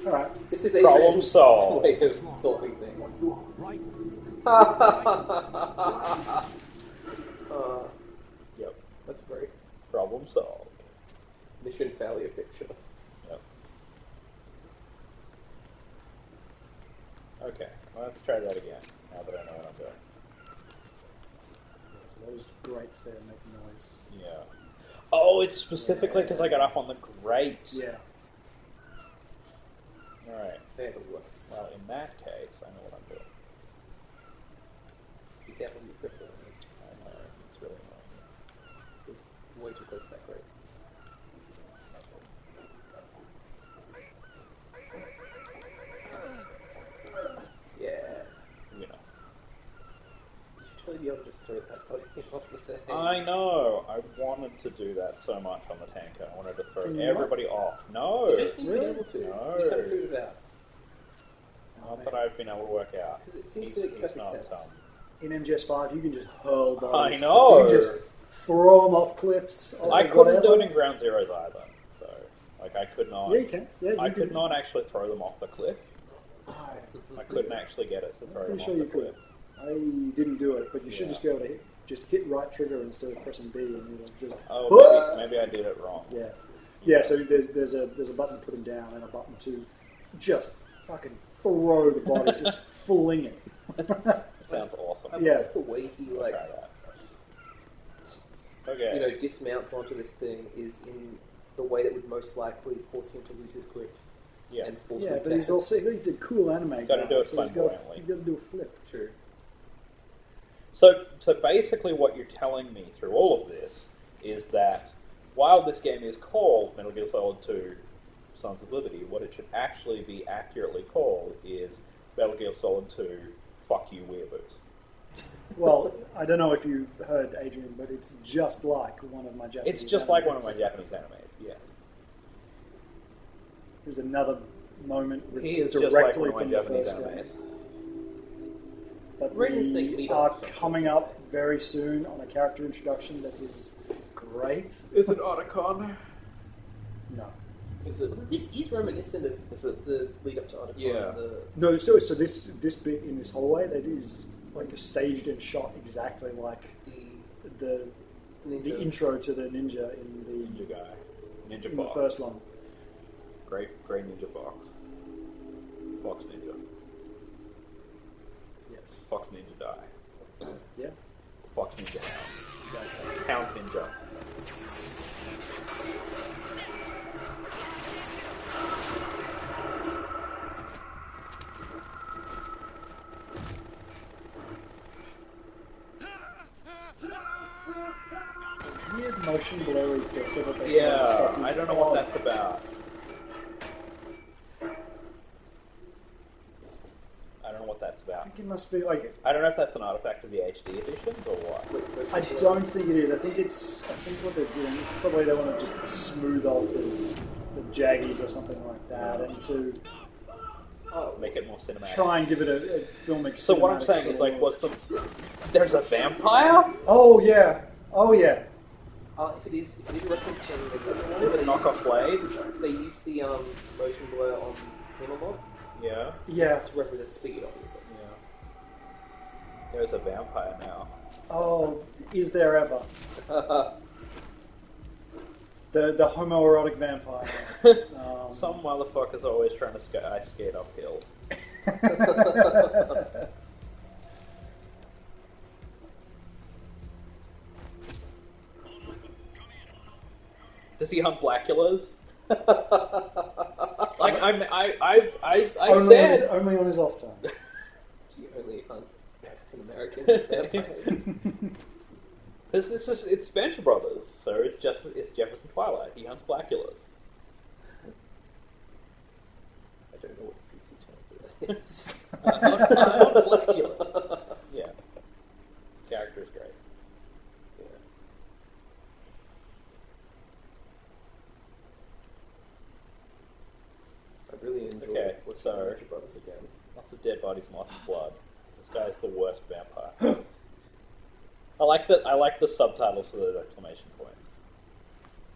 Alright. This is Problem Adrian's solved. way of solving things. Right. Yep. That's great. Problem solved. Mission failure picture. Yep. Okay, well, let's try that again, now that I know what I'm doing. So those grates there make noise. Yeah. Oh, it's specifically because I got up on the grate. Yeah. Alright. They're the worst. Well, in that case, I know what I'm doing. Be careful you grip it. I know, it's really annoying. Way too close to that grate. Yeah. You know. You should totally be able to just throw that body off the thing. I know. I wanted to do that so much on the tanker. I wanted to throw Can you everybody off. No. You don't seem to be Really? able to. No. You kind of figured it out. Not that I've been able to work out. Because it seems to make perfect not, sense. In MGS5, you can just hurl bodies. I know. You can just throw them off cliffs. Off I of couldn't do whatever. it in Ground Zeroes either. So, like, I could not. Yeah, you can. Yeah, I you could can. not actually throw them off the cliff. I couldn't actually get it to throw them Pretty off sure the you could. cliff. I didn't do it, but you should Yeah. just be able to hit right trigger instead of pressing B, and you'll just. Oh, maybe I did it wrong. Yeah, yeah. So there's a button to put him down and a button to just fucking throw the body, just fling it. Sounds awesome. I Yeah. love the way he I'll like try that. Okay. you know dismounts onto this thing is in the way that would most likely force him to lose his grip yeah. and fall to Yeah, his but he's death. also he's a cool anime gotta guy, do it so he's got flamboyantly. to do a flip. True. So basically, what you're telling me through all of this is that while this game is called Metal Gear Solid 2: Sons of Liberty, what it should actually be accurately called is Metal Gear Solid 2: Fuck You Weeaboos. Well, I don't know if you've heard Adrian, but it's just like one of my Japanese. It's just like one of animes. my Japanese animes. Yes, There's another moment with he is just like directly one of from my the Japanese first animes. game. But Raiden Snake we lead are up to something. coming up very soon on a character introduction that is great. Is it Otacon? No. Is it? Well, this is reminiscent of the lead up to Otacon. Yeah. No, so this bit in this hallway, that is like staged and shot exactly like The the intro to the ninja in Ninja guy, Ninja the Fox, first one. Great Ninja Fox, Fox Ninja, Yes. Fox Ninja die, Yeah. Fox Ninja Hound, Hound Ninja. Weird motion blurry filter that they Yeah, stuff is I don't know what odd. that's about. I don't know what that's I about. think it must be like. I don't know if that's an artifact of the HD editions or what. I don't think it is. I think what they're doing is probably they want to just smooth off the jaggies or something like that, and to Make it more cinematic. try and give it a filmic. So what I'm cinematic saying sort is, of like, look. what's the? There's a vampire. Oh yeah, oh yeah. if it is referencing the Is it knockoff blade? They use the motion blur on him a lot Yeah. Yeah. to represent speed, obviously. Yeah. There's a vampire now. Oh, is there ever? The homoerotic vampire. Some motherfucker's always trying to ice skate uphill. Does he hunt Blackulas? Like I said, only on his off time. Do you only hunt an American vampires? It's Venture Brothers, so it's Jefferson Twilight. He hunts Blackulas. I don't know what the PC term for that is. I hunt Blackulas. Yeah. Character is great. Yeah. I really enjoy watching Venture Brothers again. Lots of dead bodies and lots of blood. This guy's the worst vampire. I like the subtitles for the exclamation points.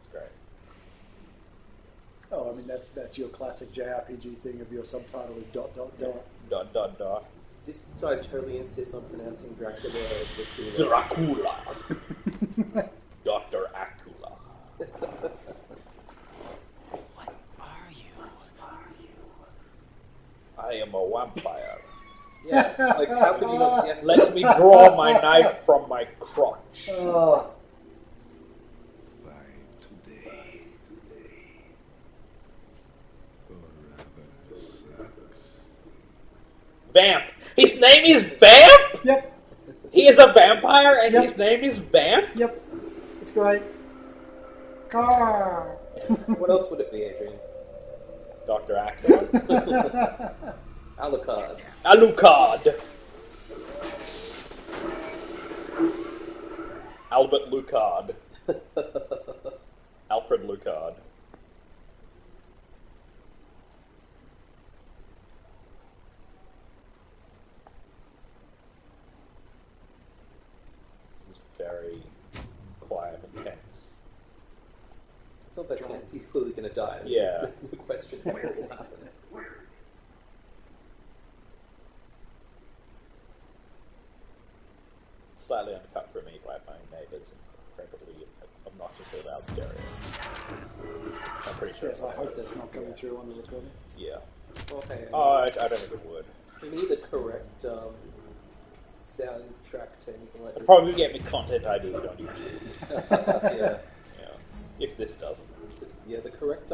It's great. Oh, I mean that's your classic JRPG thing of your subtitle is ... This guy totally insists on pronouncing Dracula as Dracula. Dr. Acula. What are you? I am a vampire. Yeah, like how could you not guess? Let me draw my knife from my crotch. Oh. 5 today. Forever sucks. Vamp. His name is Vamp? Yep. He is a vampire and Yep. his name is Vamp? Yep. It's great. Car. What else would it be, Adrian? Dr. Acula. Alucard. Alucard. Albert Lucard. Alfred Lucard. This is very quiet and tense. It's not that tense. He's clearly going to die. Yeah. There's no question what will happen. Slightly undercut for me by my neighbours and incredibly obnoxiously loud stereo. I'm pretty sure. Yes, I hope that's not coming through on the recording. Yeah. Well, hey, Oh, I don't think it would. we need the correct soundtrack to anything like It'll this. probably get me content ID on YouTube. Yeah. Yeah. If this doesn't. Yeah, the correct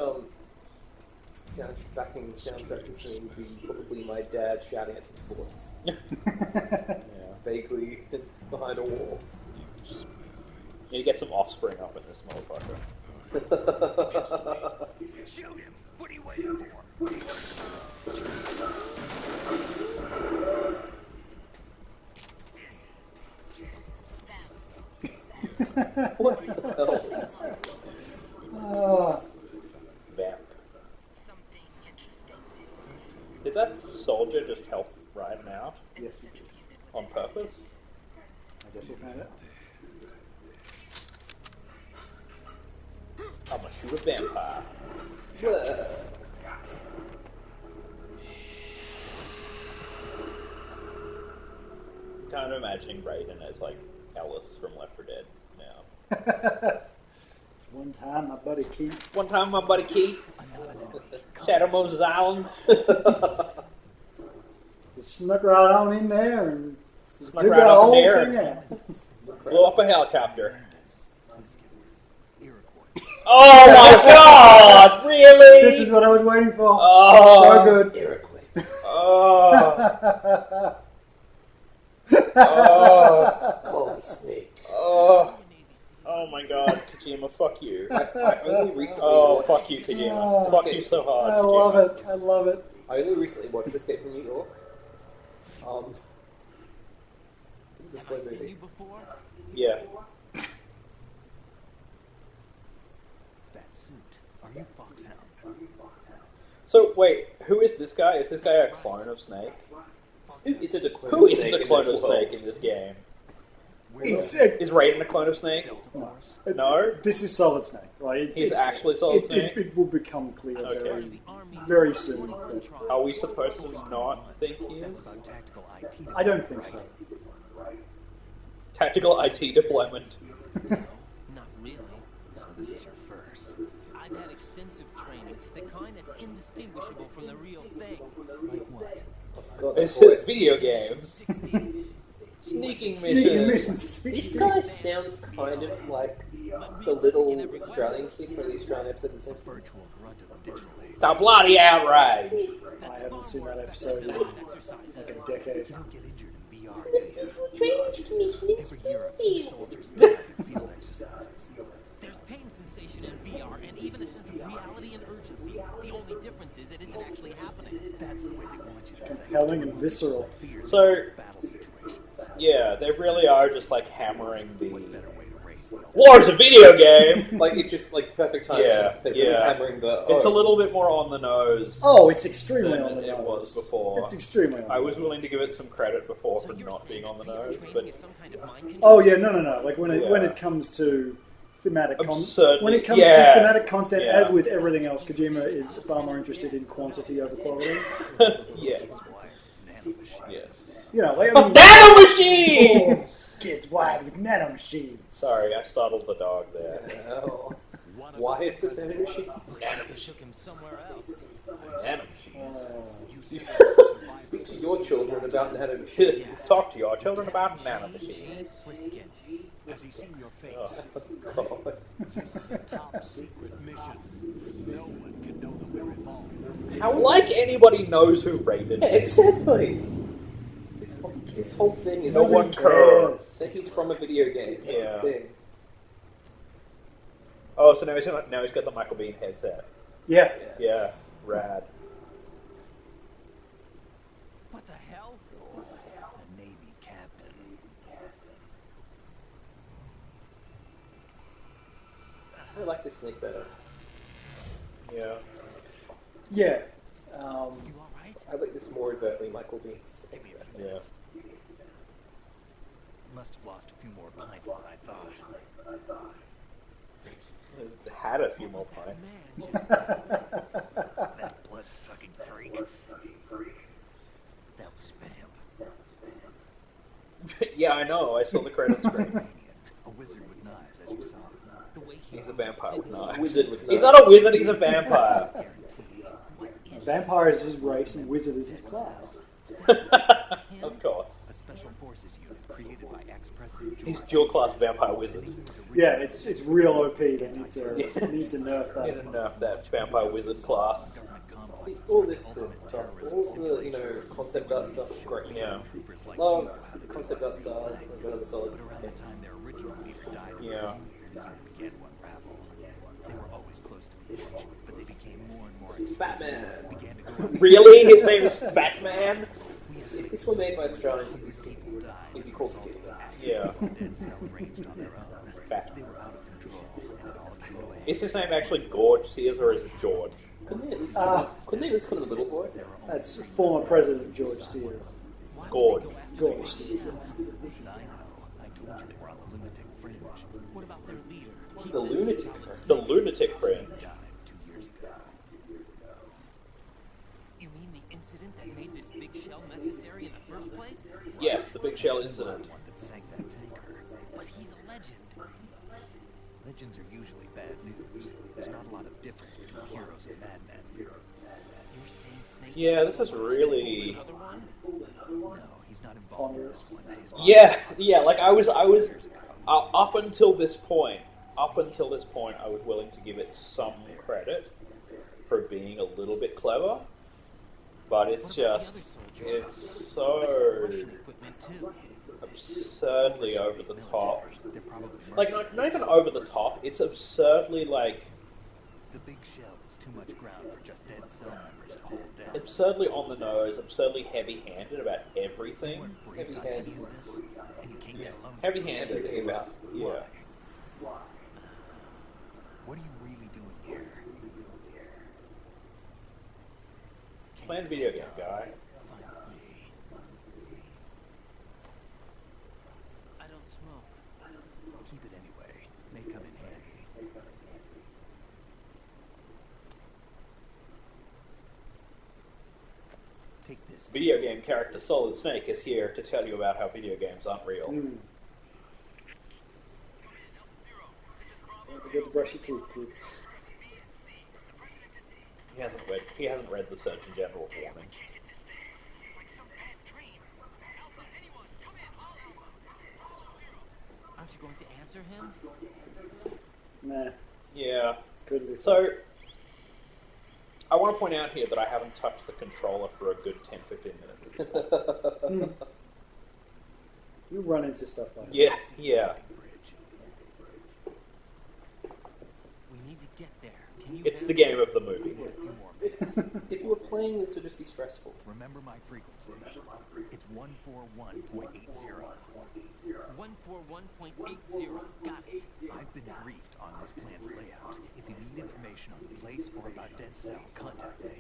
backing soundtrack to this would be probably my dad shouting at some sports. Yeah. Vaguely behind a wall. You get some offspring up in this motherfucker. Shoot him! What are you waiting for? What the hell is this? Vamp. Did that soldier just help Raiden out Yes, you did. on purpose? I guess we'll find out. I'm gonna shoot a vampire. I'm kind of imagining Raiden as like Ellis from Left 4 Dead now. It's one time my buddy Keith. One time, my buddy Keith, Shadow Moses Island, Just snuck right on in there and Snuck took right the up in whole there. thing out. blew up a helicopter. Iroquois. Oh my god! Really? This is what I was waiting for. Oh. So good. Iroquois. Oh. Oh. Call me Snake. Oh. Oh my god, Kojima, fuck you. I only recently Oh, watched, fuck you, Kojima. Oh. Fuck you so hard, I Kojima. love it. I love it. I only recently watched Escape from New York. It's a slow Seen movie. you before? Yeah. That suit. Are you Foxhound? So, wait, who is this guy? Is this guy a clone of Snake? Who isn't a clone Who of isn't Snake a in clone this of Snake world? in this game? It's Is Raiden a clone of Snake? Force. No? This is Solid Snake. Like He's actually Solid Snake? It will become clear Okay. very, Army's very soon. Are we supposed to not think he is? That's about tactical IT. I don't think so. Tactical IT deployment. No, not really. So this is your first. I've had extensive training, the kind that's indistinguishable from the real thing. Like what? God, It's that voice. video games. 60. Sneaking Sneaking missions. missions. This guy sounds kind of like the little Australian kid from the Australian episode of The Simpsons. Virtual grunt of the digital age. The bloody outrage. I haven't seen that episode in Exercises. a decade. You don't get injured in VR, do you? Every year, a few soldiers die in field exercises. There's pain sensation in VR, and even a sense of reality and urgency. The only difference is it isn't actually happening. That's the way they want you to think. Compelling and visceral. So, Battle situations. yeah, they really are just like hammering the... What better way to raise the War's a video game! Like, it's just like perfect time. Yeah, They're yeah. hammering the. It's a little bit more on the nose Oh, it's extremely than on the it nose. was before. It's extremely on the I was nose. willing to give it some credit before So for you're not saying being on the that VR nose, training but is some kind of mind control? Oh yeah, no. Like when Yeah. it comes to thematic Absurdly- when it comes yeah. to thematic content, Yeah. as with everything else, Kojima is far more interested in quantity over quality. yeah. Nanomachine. Yes. You know, like I mean, Nanomachines! kids wired with nanomachines. Sorry, I startled the dog there. Oh. Wired with that machine. Morrison shook him somewhere else. Nanomachines. Speak to your children about nanomachines. Talk to your children about nanomachines. Pliskin. Has he seen your face? Oh. This is a top secret mission. No one can know that we're involved. How like anybody knows who Raiden Yeah, is. exactly. His whole thing is No that one cares. that he's from a video game. That's Yeah. his thing. Oh, so now he's got the Michael Biehn headset. Yeah. Yeah, rad. What the hell? A Navy captain. I like this snake better. Yeah. Yeah. You alright? I like this more overtly Michael Biehn snake. Yeah. Must have lost a few more pints than I thought. Had a few more pints. Man, just That blood-sucking freak. That was Vamp. Yeah, I know. I saw the credits screen. Romanian. A wizard with knives, as you saw. the way he He's a vampire with knives. Wizard with He's knives. not a wizard, he's a vampire. Vampire is his race and wizard is his class. Of course. A special forces unit created by ex-president George. He's dual class vampire wizard. Yeah, it's real OP. They need to Yeah. nerf Need that. enough that vampire wizard class. See, all this stuff, all the concept art stuff is great. Yeah. Love concept art style. Another solid. But around the time their original leader died, Yeah. the unit began to unravel. They were always close to the edge, but they became more and more extreme. Batman. Began to go on Really? His name is Fat Man? If this were made by Australians, it'd be Ski. It'd be called Ski. Yeah. dead cell ranged on their own. Fat. They were out of control, and it all came to a Is his name actually Gorge Sears or is it George? Couldn't they at least Ah. call him a little boy? That's former President George Sears. Gorge. George Sears. I know. I told you they were on the lunatic fringe. What about their leader? He The says lunatic. it's The lunatic friend. Died 2 years ago. You mean the incident that made this big shell necessary in the first place? Yes, the big shell incident. The one that sank that tanker. But he's a legend. Legends are usually bad news. There's not a lot of difference between heroes and madmen. You're saying Snake Yeah, this is really... another one? No, he's not involved in this one. His Yeah, like I was up until this point, I was willing to give it some credit for being a little bit clever, but it's What about just, the other soldiers? it's Some so Russian equipment too. absurdly over the top. They're probably Like, not even over the top, it's absurdly, like, The big shell is too much ground for just dead cell members to hold down. absurdly on the nose, absurdly heavy-handed about everything. Briefed on any of this, and you came down alone. Heavy-handed Everything about. yeah. What are you really doing here? Playing a video game, guy. Finally. I don't smoke. Keep it anyway. May come in handy. Take this. Video game character Solid Snake is here to tell you about how video games aren't real. Forget to brush your teeth, kids. He hasn't read the Surgeon General warning. Aren't you going to answer him? Nah, Yeah. couldn't be. So, I want to point out here that I haven't touched the controller for a good 10-15 minutes at this point. You run into stuff like that. Yeah, yeah. We need to get there. Can you It's the handle game of the movie. We need a few more minutes. If you were playing, this would just be stressful. Remember my frequency. It's 141.80. 141.80. Got it. I've been briefed on this plant's layout. If you need information on the place or about Dead Cell, contact me.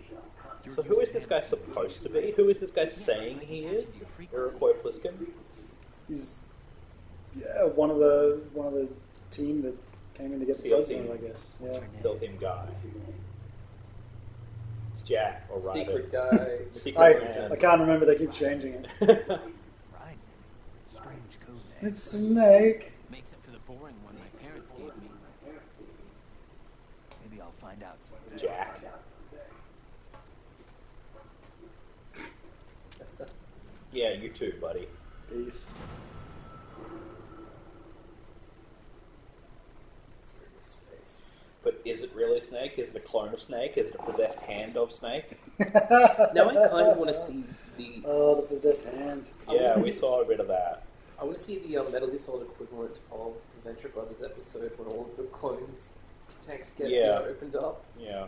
So who is this guy supposed to be? Who is this guy saying he is? Iroquois Pliskin? He's one of the team that came in to get the SEAL president, team. I guess. Yeah. Still team guy. It's Jack or Ryder. Secret guy. Secret man. I can't remember. They keep changing it. Right. Strange code name. It's Snake. Makes up for the boring one my parents gave me. Maybe I'll find out someday. Jack. Yeah, you too, buddy. Peace. Serious face. But is it really Snake? Is it a clone of Snake? Is it a possessed hand of Snake? Now I kind of want to see the. Oh, the possessed hand. Yeah, we saw a bit of that. I want to see the Metal Gear Solid equivalent of the Venture Brothers episode when all of the clones tanks get opened up. Yeah.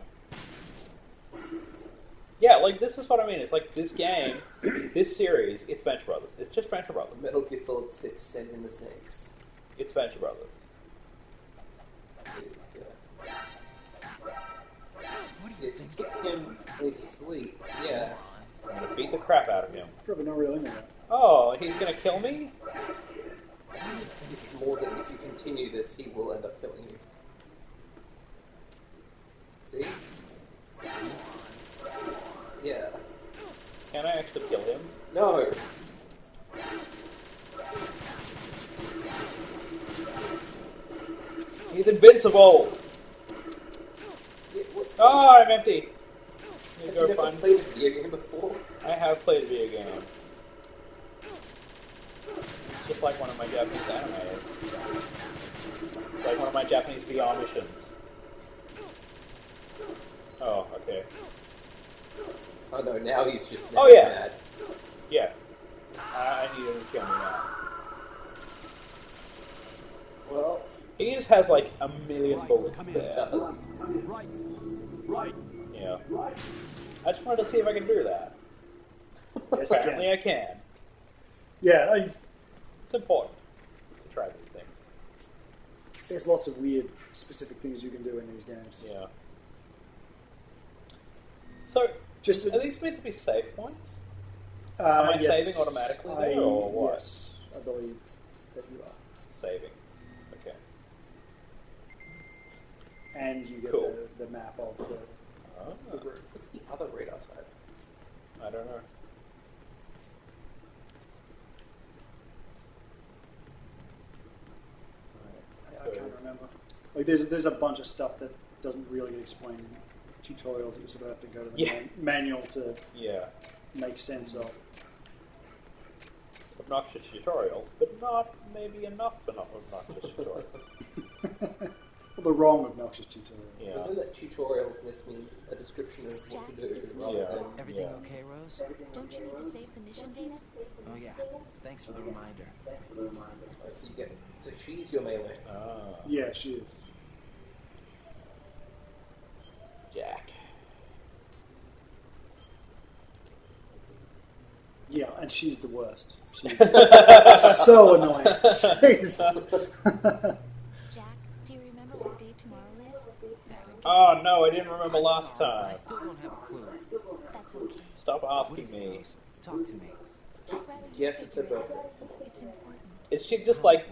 Yeah, like, this is what I mean. It's like, this game, this series, it's Venture Brothers. It's just Venture Brothers. Metal Gear Solid 6 Send in the Snakes. It's Venture Brothers. It is, yeah. What do Yeah, you you think? kick him when he's asleep. Yeah. I'm gonna beat the crap out of him. Probably not really into that. Oh, he's gonna kill me? It's more that if you continue this, he will end up killing you. See? Yeah. Can I actually kill him? No! He's invincible! Yeah, what? Oh, I'm empty! Need Have to you go never find... played a video game before? I have played a video game. Just like one of my Japanese animes. Like one of my Japanese VR missions. Oh, okay. Oh no, now he's just Oh, yeah. mad. Yeah. I need him to kill me now. Well, He just has like a million bullets come in, there. does. Right. Yeah. I just wanted to see if I can do that. Yes, Apparently I can. Yeah, It's important to try these things. there's lots of weird, specific things you can do in these games. Yeah. So, Just are these meant to be save points? Am I saving automatically there, or what? Yes, I believe that you are. Saving. Okay. And you get Cool. the map of the Oh, room. What's the other radar type? I don't know. I can't remember. Like, there's a bunch of stuff that doesn't really get explained in tutorials that you sort of have to go to the Yeah. manual to Yeah. make sense of. Obnoxious tutorials, but not maybe enough for not obnoxious tutorials. Well, the wrong obnoxious tutorial. I Yeah. know that tutorials in this means a description of what to do It's rather Yeah. than... Everything Yeah. okay, Rose? Don't you need to save the mission data? Oh yeah. Thanks for the reminder. Oh, so you get... So she's your melee. Ah, Yeah, she is. Jack. Yeah, and she's the worst. She's so annoying. She's... Jack, do you remember what day tomorrow is? Oh no, I didn't remember last I time. still don't have a clue. That's okay. Stop What asking is it, me. Rose? Talk to me. I'd rather you Guess it's her figure it birthday. out. It's important. Is she just like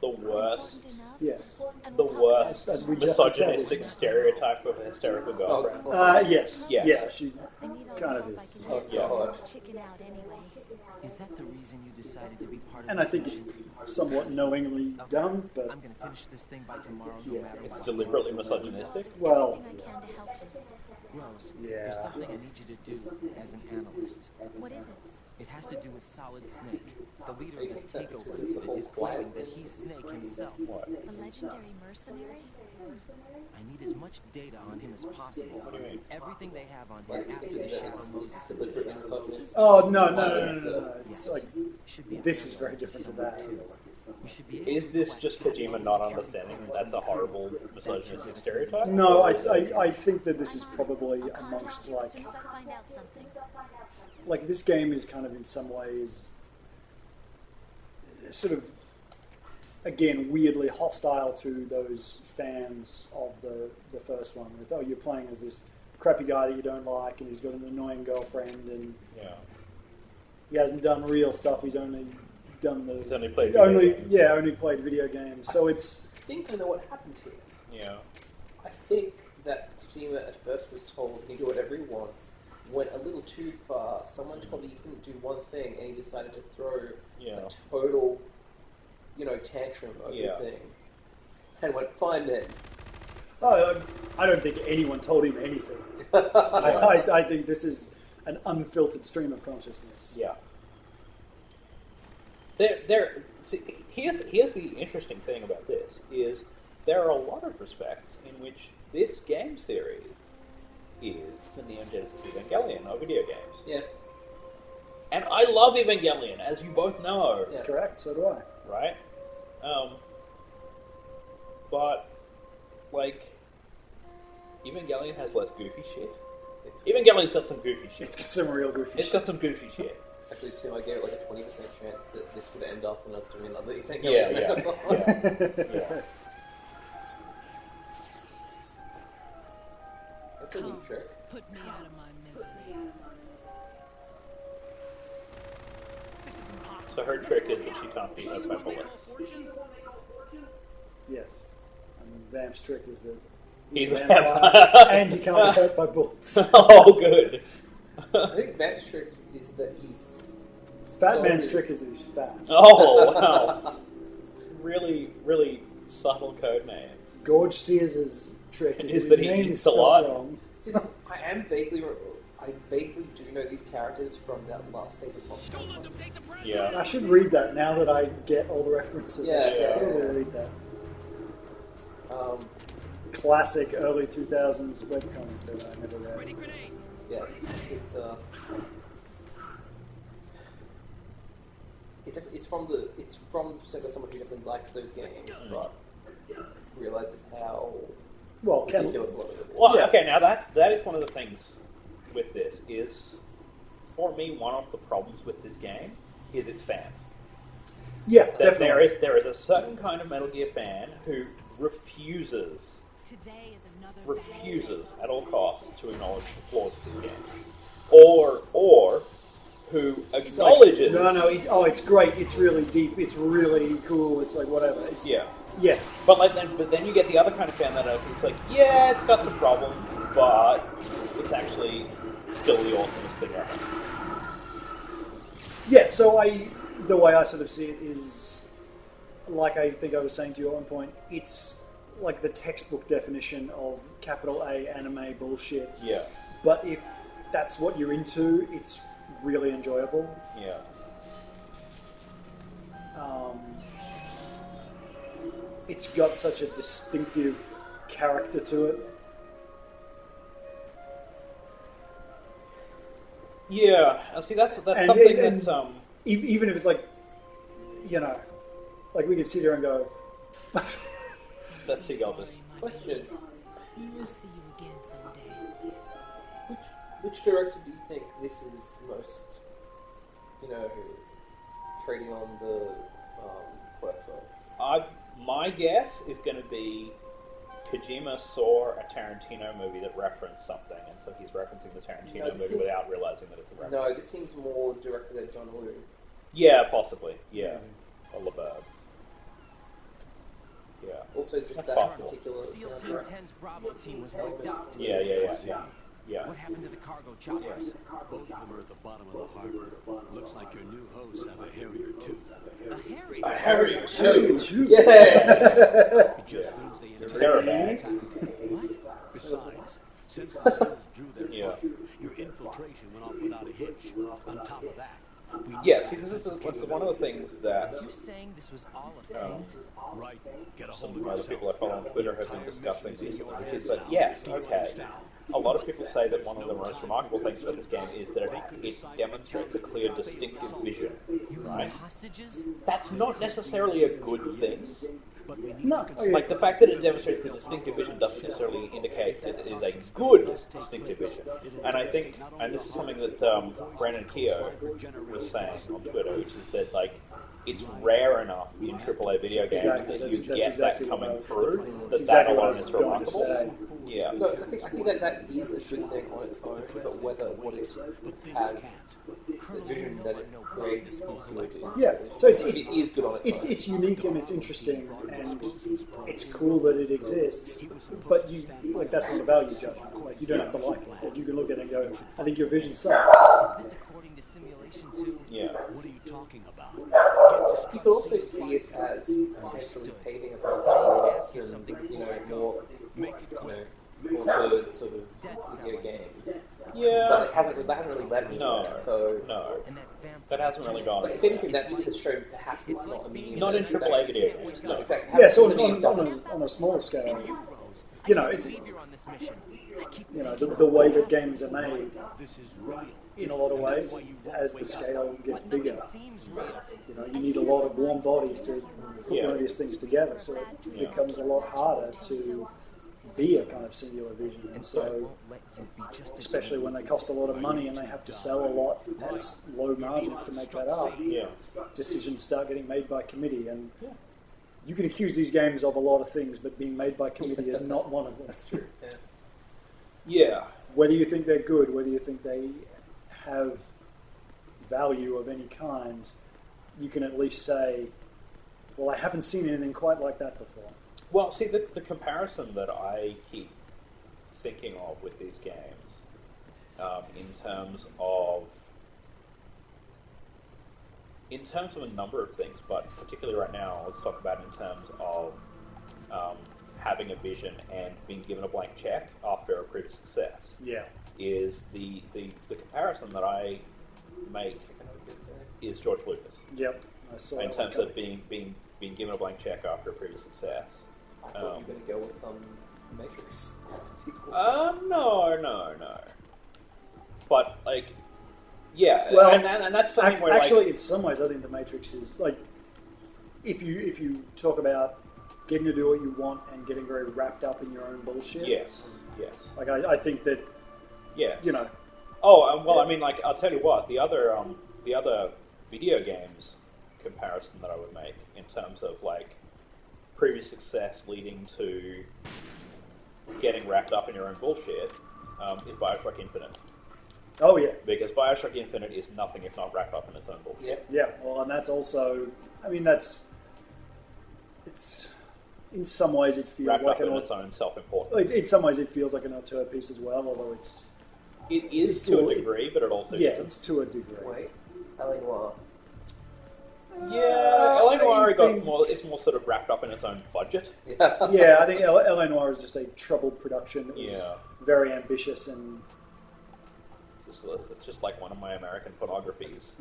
the worst, Yes. And the we'll talk worst about it we tomorrow. just misogynistic established. stereotype of a hysterical girlfriend. Yes. Yes. Yeah, she I need all kind the of help I is. can Oh, get, so I God. won't chicken out anyway. Is that the reason you decided to be part of And I this think it's mission? somewhat knowingly Okay. done, but I'm gonna finish this thing by tomorrow, no Yeah. matter It's what. deliberately misogynistic. well, Everything I can to help you. Rose, Yeah. there's something I need you to do as an analyst. What is it? It has to do with Solid Snake. The leader of this think that takeover because it's the incident whole is claiming plan. that he's Snake himself. What? The legendary mercenary? I need as much data on him as possible. What do you mean? Everything they have on Like, him you after think the that Shadow it's Moses deliberately incident. misogynist? oh no. It's Yes. like Should be a this is fair very different to somewhere, that. too. You should be able Is to this request just Kojima not security understanding clearance that's a horrible misogynistic stereotype? No, I think that this is probably I'll contact amongst you as like soon as I find out something. this game is kind of in some ways sort of again weirdly hostile to those fans of the first one with you're playing as this crappy guy that you don't like and he's got an annoying girlfriend and Yeah. he hasn't done real stuff, he's only done the He's only played video games. only played video games. So it's I think I know what happened here. Yeah. I think that Kojima at first was told he can do whatever he wants, went a little too far, someone told him he couldn't do one thing, and he decided to throw Yeah. a total, tantrum over Yeah. the thing. And went, fine then. I don't think anyone told him anything. I think this is an unfiltered stream of consciousness. Yeah. See, here's the interesting thing about this is there are a lot of respects in which this game series is the Neon Genesis Evangelion of video games. Yeah. And I love Evangelion, as you both know, Yeah. Correct, so do I. right? But, like, Evangelion has less goofy shit. Evangelion's got some goofy shit. It's got some real goofy It's shit. got some goofy shit. Actually, Tim, I gave it like a 20% chance that this would end up in us doing another thing. Yeah. Yeah. That's a neat trick. Put me out of my misery. This is impossible. So her trick is that she can't be hurt by bullets. Yes. And Vamp's trick is that He's a a vampire vampire. and he can't be hurt by bullets. Oh, good. I think Bat's trick is that he's... Batman's so- trick is that he's fat. Oh, wow. Really, really subtle code names. Gorge Sears' trick is, Is that that his he name eats is a spelled lot. wrong. See, this, I vaguely do know these characters from that last Days of Fox. Yeah. I should read that now that I get all the references. I should Yeah. probably read that. Um, Classic early 2000s webcomic that I never read. yes, it's from the perspective of someone who definitely likes those games, but realizes how Well, ridiculous a lot of it is. Well, Yeah. okay, now that is one of the things with this is, for me, one of the problems with this game is its fans. Yeah, That definitely. there is a certain kind of Metal Gear fan who refuses at all costs to acknowledge the flaws of this game, or who acknowledges. It's great. It's really deep. It's really cool. It's like whatever. It's Yeah. yeah. But then you get the other kind of fan that it's like, yeah, it's got some problems, but it's actually still the awesomest thing ever. Yeah, so the way I sort of see it is, like I think I was saying to you at one point, it's like the textbook definition of capital A anime bullshit. Yeah, But if that's what you're into, it's really enjoyable. yeah. It's got such a distinctive character to it. Yeah, see, that's And- something and- that Even if it's like, like we could sit here and go, that Seagull just. Question: We'll see you again someday. Which director do you think this is most, trading on the quirks of? My guess is going to be Kojima saw a Tarantino movie that referenced something, and so he's referencing the Tarantino No, this movie seems- without realizing that it's a reference. No, this seems more directed at John Woo. Yeah, possibly. Yeah, or LeBirds. Yeah. Also, just That's that possible. particular SEAL Team soundtrack. 10's Bravo team was wiped out. Yeah. Yeah. What happened to the cargo choppers? Both of them are at the bottom of the harbor. Looks like your new hosts have a Harrier too. A Harry. A Harrier too. Yeah! It just means they intend Terrible. to attack. What? Besides, since the SEALs drew their Yeah. fire, your infiltration went off without a hitch. On top of that, we Yeah, see, this is one of the things that You saying this was all a feint? right. Get a some hold of of the other yourself. people I follow on Twitter have been Entire discussing mission is this, in your which hands is that, now. yes, Do you okay, understand? a lot of people say that one of the most remarkable things about this game is that it demonstrates a clear, distinctive vision, right? Hostages? That's not necessarily a good thing. But we need No, to okay. Like, the fact that it demonstrates the distinctive vision doesn't necessarily indicate that it is a good distinctive vision. And I think, and this is something that Brandon Keogh was saying on Twitter, which is that, like, it's rare enough in AAA video games Exactly, that that's you get exactly that what coming I- through, That's that exactly what I alone was is going to remarkable. say. Yeah. No, I think that is a good thing on its own, but whether what it has, the vision that it creates is good. Yeah, so It is good on its own. it's unique and it's interesting and it's cool that it exists, but you like that's not a value judgment. Like you don't have to like it. Like, you can look at it and go, I think your vision sucks. Is this according to simulation 2? Yeah. What are you talking about? You could also see it as potentially paving a path towards more, more to sort of video games. But Yeah. that hasn't really led me No. there. So, No. And that vampire. That hasn't really gone. but if anything, that just has shown perhaps it's not a medium. Not in AAA video games. No, exactly. Yeah, so Perhaps it's a medium on a smaller scale, Rose, you know, it's believe you're on this mission. I keep the way that games are made This is real. in a lot of ways, as the scale gets bigger, Nothing seems real. you know, you need a lot of warm bodies to put one of these things together, so it becomes a lot harder to be a kind of singular vision, and so Won't let you be just a especially when they cost a lot of money and they have to sell a lot at low margins to make that up, Yeah. decisions start getting made by committee, and you can accuse these games of a lot of things, but being made by committee is not one of them. That's true. Yeah. Yeah. Whether you think they're good, whether you think they have value of any kind, you can at least say, well, I haven't seen anything quite like that before. Well, see, the comparison that I keep thinking of with these games, in terms of a number of things, but particularly right now, let's talk about in terms of having a vision and being given a blank check after a previous success. Yeah. Is the comparison that I make is George Lucas Yep. I saw in that terms one of being given a blank check after a previous success. I thought you were going to go with Matrix. No. But like, yeah, Well, and that's something where actually, like, in some ways, I think the Matrix is like, if you talk about getting to do what you want and getting very wrapped up in your own bullshit. yes. Like I think that Yes. you know. Oh, well, I mean, like, I'll tell you what, the other video games comparison that I would make in terms of, like, previous success leading to getting wrapped up in your own bullshit is Bioshock Infinite. Oh yeah. Because Bioshock Infinite is nothing if not wrapped up in its own bullshit. Yeah. Yeah. Well, and that's also. I mean, it's. In some ways, it feels Wrapped like up in an. its own self-importance. In some ways, it feels like an auteur piece as well, although it's. It is It's to still- a degree, but it also Yeah, isn't. it's to a degree. Wait, L.A. Noire. Yeah, L.A. Noire think- it's more sort of wrapped up in its own budget. Yeah. Yeah, I think L.A. Noire is just a troubled production. It was Yeah. very ambitious and. It's just like one of my American pornographies.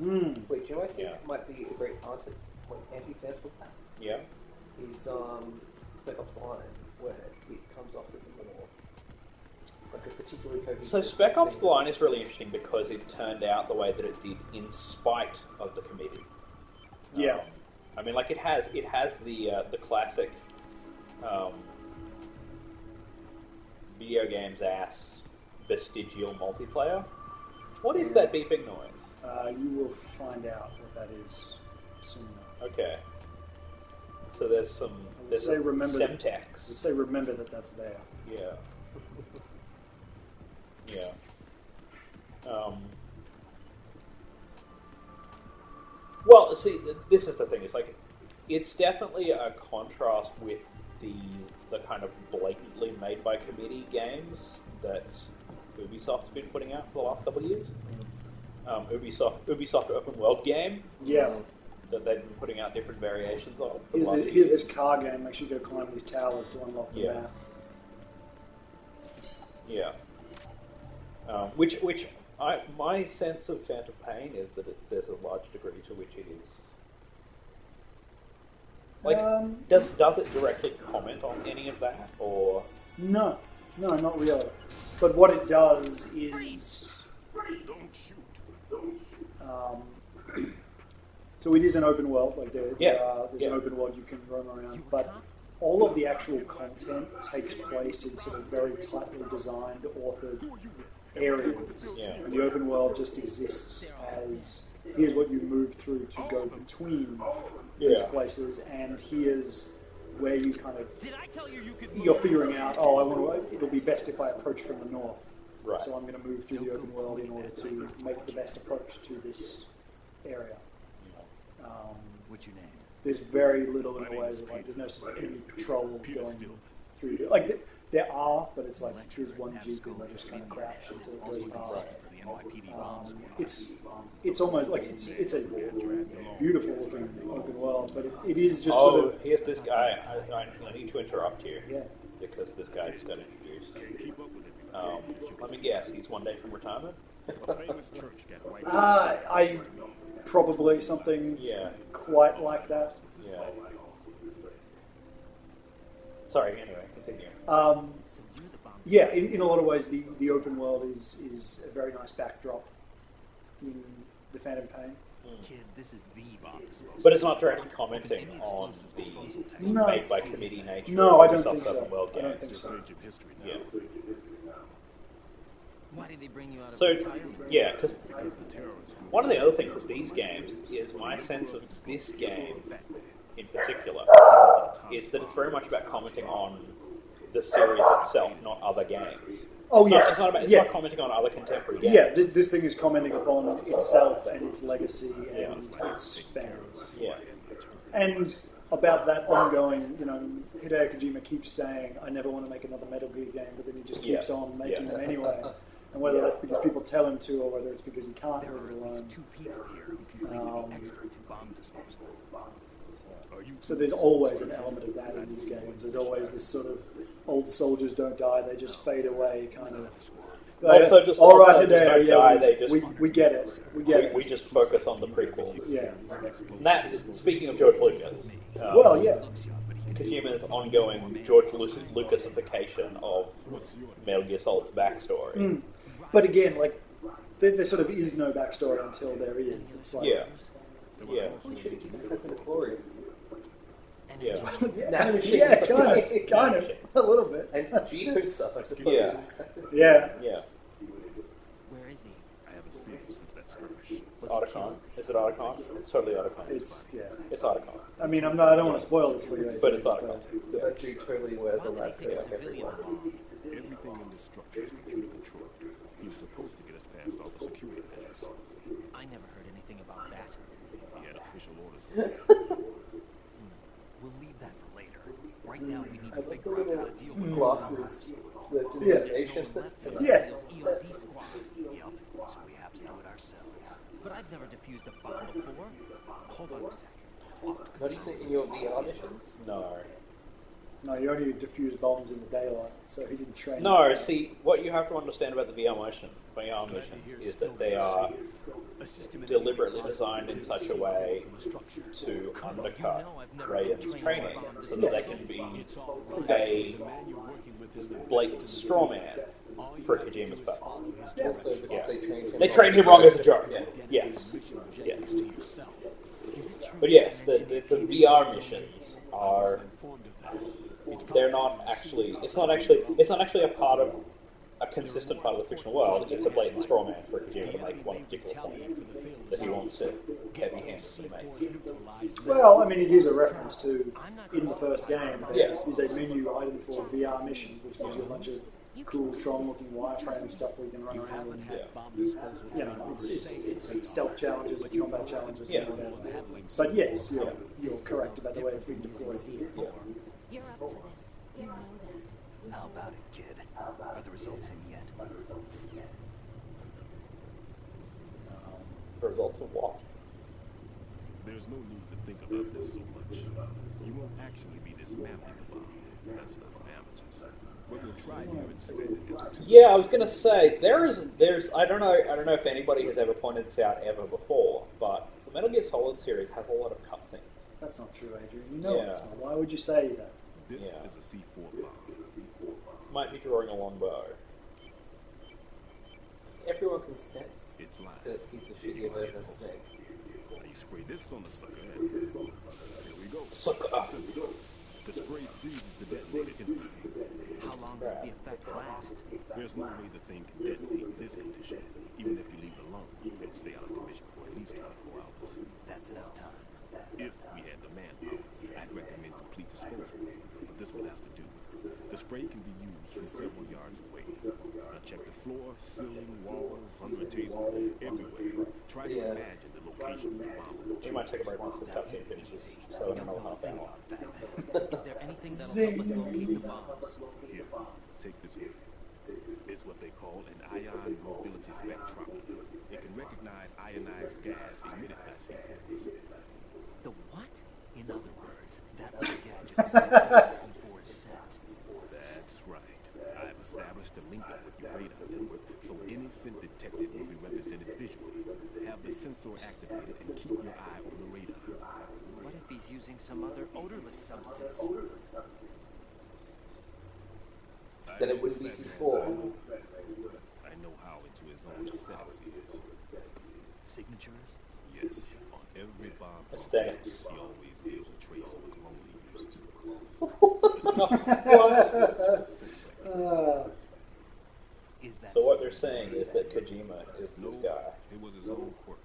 Wait, do you know what I think Yeah. might be a great anti-example of that? Yeah. Is Spec Ops The Line, where it comes off as a more like a particularly cohesive. So Spec Ops: thing The Line that's- is really interesting because it turned out the way that it did in spite of the committee. Yeah. I mean, like it has the classic video games ass vestigial multiplayer. What is that beeping noise? You will find out what that is soon enough. Okay. So there's some say remember that- Semtex. Let's say remember that that's there. Yeah. Yeah. Well, see, this is the thing. It's like it's definitely a contrast with the kind of blatantly made by committee games that Ubisoft's been putting out for the last couple of years. Ubisoft open world game. Yeah. That they've been putting out different variations of. Here's this car game. Make sure you go climb these towers to unlock the map. Yeah. My sense of Phantom Pain is that there's a large degree to which it is. Like, does it directly comment on any of that, or no, not really. But what it does is, so it is an open world. Like there's an open world you can roam around, but all of the actual content takes place in sort of very tightly designed, authored areas. And the open world just exists as here's what you move through to go between these places, and here's where you kind of you're figuring out. It'll be best if I approach from the north. Right. So I'm going to move through the open world in order to make the best approach to this area. What's your name? There's very little in the way of there's no sort of enemy patrols going through. Like there are, but it's like there's one jeep and they just kind of crash until it goes past. It's almost like it's a beautiful looking open world, but it is just sort of. Here's this guy. I need to interrupt here. Yeah. Because this guy just got introduced. Let me guess. He's one day from retirement. I probably something quite like that. Yeah. Sorry. Anyway, continue. In a lot of ways, the open world is a very nice backdrop in the Phantom Pain. Kid, this is the bomb disposal. But it's not directly commenting on the made by committee nature. No, I don't think so. World I don't think so. Yeah. Why did they bring you out of So, retirement? because one of the other things with these games is my sense of this game in particular is that it's very much about commenting on the series itself, not other games. It's not commenting on other contemporary games. Yeah, this thing is commenting upon itself and its legacy and its fans. Yeah. And about that ongoing, Hideo Kojima keeps saying, I never want to make another Metal Gear game, but then he just keeps on making them anyway. And whether that's because people tell him to or whether it's because he can't leave it alone. Two people here who can claim to be experts in bomb disposal. So there's always an element of that in these games. There's always this sort of old soldiers don't die, they just fade away kind of. Also, just all right, Hideo, we get it. We just focus on the prequels. Yeah. And that, speaking of George Lucas, Kojima's ongoing George Lucasification of Metal Gear Solid's backstory. But again, like there sort of is no backstory until there is. It's like Holy shit, he has been glorious. Yeah. Kind of, a little bit. And Gino stuff, I suppose. Yeah. Where is he? I haven't seen him since that skirmish. Otacon. Is it Otacon? It's totally Otacon. It's Otacon. I mean, I don't want to spoil this for you, but it's Otacon. That dude totally wears a lab coat like Everything in this structure is computer controlled. He was supposed to get us past all the security measures. I never heard anything about that. He had official orders. We'll leave that for later. Right now, we need to I love the figure out how to deal with glasses left in the animation. EOD squad. Yep, so we have to do it ourselves. But I've never defused a bomb before. Hold on a second. Not even in your VR missions? No, you only diffuse bombs in the daylight, so he didn't train. No, see, what you have to understand about the VR missions is that they are deliberately designed in such a way to undercut Raiden's training so that they can be a blatant straw man for Kojima's battle. Also because they trained him wrong as a joke. Yes. But yes, the VR missions are. They're not actually. It's not actually a part of a consistent part of the fictional world. It's a blatant straw man for Kojima to make one particular point that he wants to heavy-handedly make. Well, I mean, it is a reference to in the first game. There is a menu item for VR missions, which gives you a bunch of cool Tron-looking wireframe stuff where you can run around and it's stealth challenges, combat challenges, and whatever. But yes, you're correct about the way it's being deployed. You're up for this. You know that. How about it, kid? Are the results in yet? The results of what? There's no need to think about this so much. You won't actually be dismantling the bomb. That's not for amateurs. What we'll try here instead is Yeah, I was gonna say there's I don't know if anybody has ever pointed this out ever before, but the Metal Gear Solid series has a lot of cutscenes. That's not true, Adrian. You know Yeah. it's not. Why would you say that? this Yeah. is a C4 bomb. Might be drawing a long bow. Everyone can sense It's live. that he's a shittier version of Snake. Now you spray this on the sucker head. Here we go. Sucker. The spray freezes the detonator instantly. How long does the effect last? There's no way the thing can detonate in this condition. Even if you leave it alone, it'll stay out of commission for at least 24 hours. That's enough time. If we had the manpower, I'd recommend complete disposal. But this will have to do. The spray can be used from several yards away. Now check the floor, ceiling, walls, under a table, everywhere. Try to imagine the location of the bomb. We might take a break once this cutscene finishes, so We don't another know a half thing hour. about Fat. Is there anything that'll help us locate the bombs? Here, take this with you. It's what they call an ion mobility spectrometer. It can recognize ionized gas emitted by C4s. The what? In other words, that other gadget says C4 is set. That's right. I've established a link up with your radar network, so any scent detected will be represented visually. Have the sensor activated and keep your eye on the radar. What if he's using some other odorless substance? Then it wouldn't be C4. I know how into his own aesthetics he is. Signatures? Yes, on every bomb Aesthetics. he always leaves a trace of the clone he uses. Is that So what they're saying is that Kojima is No, this guy. it was his own quirk.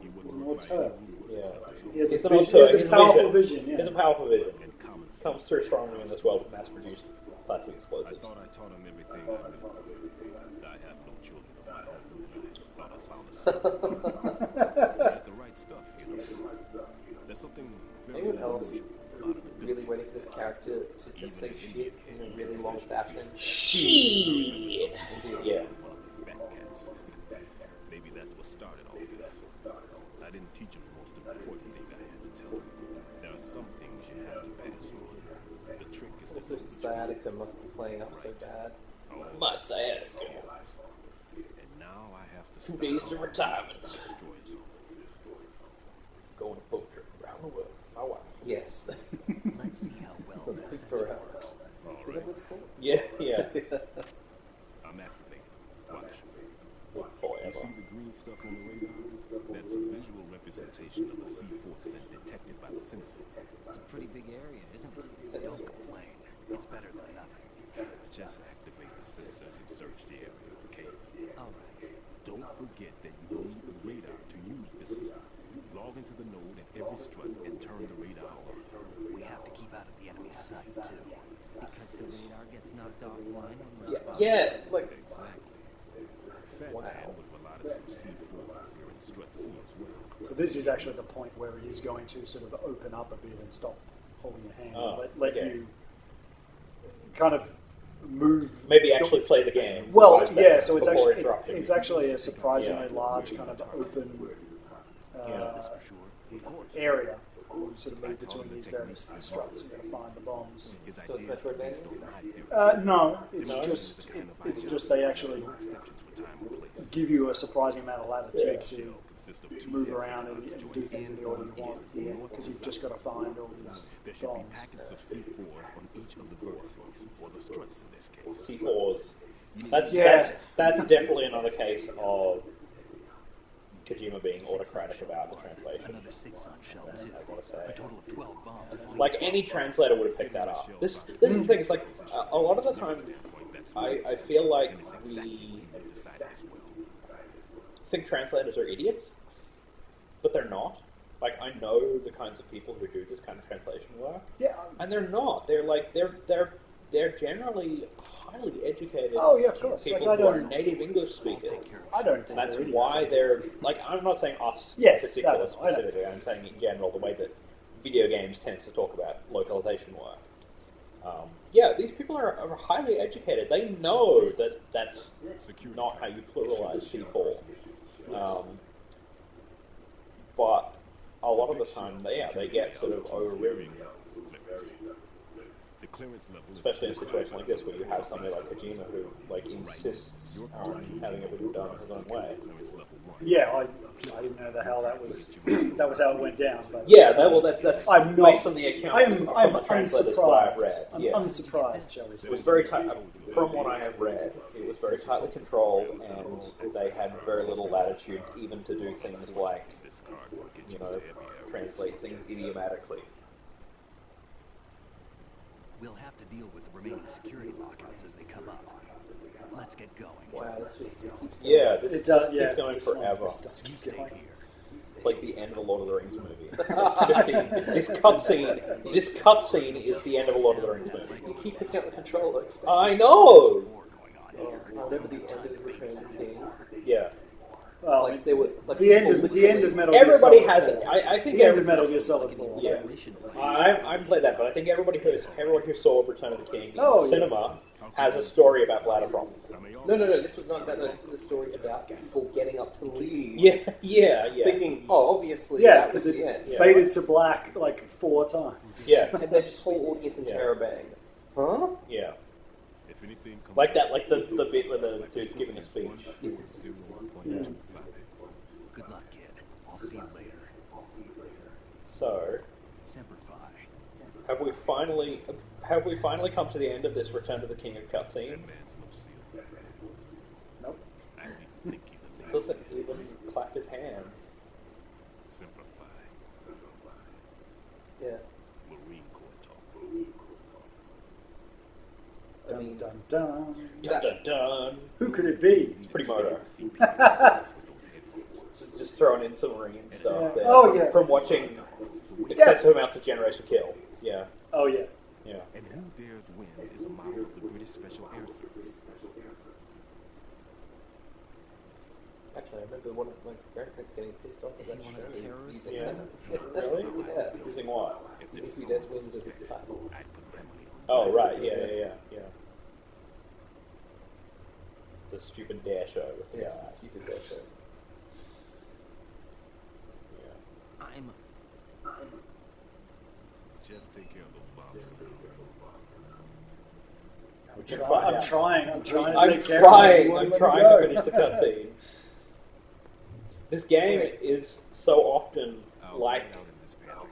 He wouldn't an work by auteur. any rules Yeah. except his own. He has He's a, an vision, he has auteur. a He's powerful vision. He has a Yeah. powerful vision. And common sense. Comes through strongly in this world of mass-produced plastic I explosives. thought I taught him everything I knew. I have no children of my own. I thought I found a son. I had the right stuff, you know. There's something very Anyone else unusual about an really ability. waiting for this character to just say shit in a really long fashion? Shit. Indeed. Yeah. One of the fat cats. Maybe that's what started all this. I didn't teach him the most important thing I had to tell him. There are some things you have to pass on. The trick is to Also, know the sciatica must be playing up so bad. My sciatica. And now I have to 2 days to retirement. destroy something. Going on a boat trip around the world. My wife. Yes. Let's see how well that sensor Forever. works. All Is right, that what it's called? Yeah, yeah. I'm activated. Watch. You Forever. see the green stuff on the radar? That's a visual representation of the C4 scent detected by the sensor. It's a pretty big area, isn't it? Sensor. Don't complain. It's better than nothing. Just activate the sensors and search the area, okay? All right. Don't forget that you don't need the radar to use this system. Log into the node at every strut and turn the radar on. We have to keep out of the enemy's sight, too. Because the radar gets knocked offline when we're Yeah, spotted. yeah, like, Exactly. Fat Wow. Man would have allotted some C4s here in strut C as well. So this is actually the point where he is going to sort of open up a bit and stop holding your hand. Oh, and let okay. you kind of move. Maybe actually play the game. for Well, 5 yeah. seconds So it's before actually interrupting. it's actually a surprisingly Yeah. large kind of open That's for sure. Of course. area. You sort of move between these various struts. You've got to find the bombs. His so it's idea is Metroidvania? based on my theory. No, it's No? just they actually No exceptions for time and place. give you a surprising amount of latitude Yeah. to Shell consists of two move heads around and joined do things in the order you want here because you've just got to find all There these should be bombs. packets of C4s on each of the vertices, or the struts in this case. C4s. That's, Yeah. that's definitely another case of Kojima being autocratic about the translation. Another 6 on shell, too. I gotta say. A total of 12 bombs. at Like least. any translator would have picked that up. This is the thing. It's like a lot of the time, I feel like we think translators are idiots, but they're not. Like I know the kinds of people who do this kind of translation work, Yeah. and they're not. They're like they're generally highly educated. Oh, yeah, of course. People Like, I who are don't- native English speakers. I don't And think that's they're idiots. why they're like. I'm not saying us Yes, in particular no, I don't specifically. I'm saying in general the way that video games tends to talk about localization work. Yeah, these people are highly educated. They know that that's not how you pluralize C4. But a lot of the time, they get sort of overridden. The clearance level is Especially in a situation like this, where you have somebody like Kojima who insists on having everything done his own way. clearance level 1. Yeah, I didn't know how that was how it went down. But Yeah, that's I'm not, based on the accounts from the translators that I've read. I'm Yeah. unsurprised, shall we say. It was very tight. From what I have read, it was very tightly controlled, and they had very little latitude even to do things like, This card will get you to heavy areas. translate things idiomatically. We'll have to deal with the remaining security lockouts as they come up. Let's get going. Wow, this just keeps going. Yeah, this It does. keeps Yeah, going this forever. One, this does You keep stay going. here. It's like the end of a Lord of the Rings movie. This cutscene is the end of a Lord of the Rings movie. You keep picking up the controller, expecting I know. More going on here. whenever the end of Return of the King. Yeah. Well, Like they were like the end people of the end of literally- Metal Gear Everybody Solid has 4. it. I think The end every, of Metal Gear Solid 4. Yeah. Mission plan. I played that, but I think everybody who saw Return of the King in Oh, yeah. cinema has a story about bladder problems. No, this was not about. No, this is a story about people getting up to leave. Yeah. Thinking, oh, obviously, Yeah, that was because the it end. faded to black like 4 times. Yeah. And then just whole audience in Yeah. terror bang. Huh? Yeah. If anything comes Like that, like the bit where the dude's giving a speech. Good luck, kid. I'll see you later. So, Semper Fi. have we finally come to the end of this Return to the King of cutscene? Nope. I think he's a man. Doesn't even clap his hands. Simplify. Yeah. Marine Corps talk. I Dun, mean, dun, dun. Dun dun dun. Who could it be? It's pretty moto. with those headphones. Just throwing in some marine stuff Yeah. there. Oh, yeah. From watching extensive amounts of Generation Kill. Yeah. Oh yeah. Yeah. And Who Dares Wins is a model of the British Special Air Service. actually, I remember one of my grandparents getting pissed off. Is at he that one of the show terrorists? using Yeah. that. Really? Yeah. Using what? If Using this Who song Dares was Wins as its title. I'd put my money on it. Oh, right. Yeah. The stupid dare show with the Yes, guy. the stupid dare show. Yeah. I'm Just take care of those bombs. I'm trying. I'm trying to I'm take care trying. of it. I'm trying to finish the cutscene. This game is so often I'll like hang out in this pantry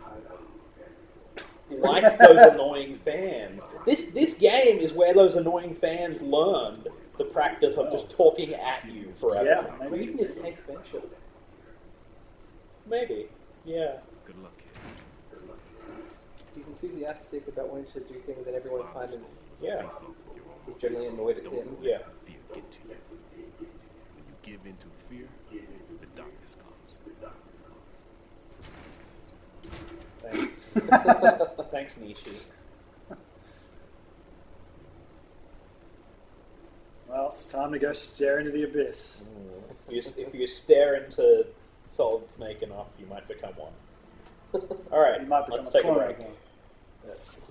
for a while. like those annoying fans. This game is where those annoying fans learned the practice of just talking at you forever. Yeah, maybe. Reading is Hank Venture. Maybe. Yeah. Good luck, kid. He's enthusiastic about wanting to do things, and everyone kind of Yeah. Face off with your own is generally annoyed at Don't him. let Yeah. fear get to you. When you give in to the fear, the darkness comes. Thanks. Thanks, Nishi. Well, it's time to go stare into the abyss. If you stare into Solid Snake enough, you might become one. All right, You might become let's a take a clone break. of one. That's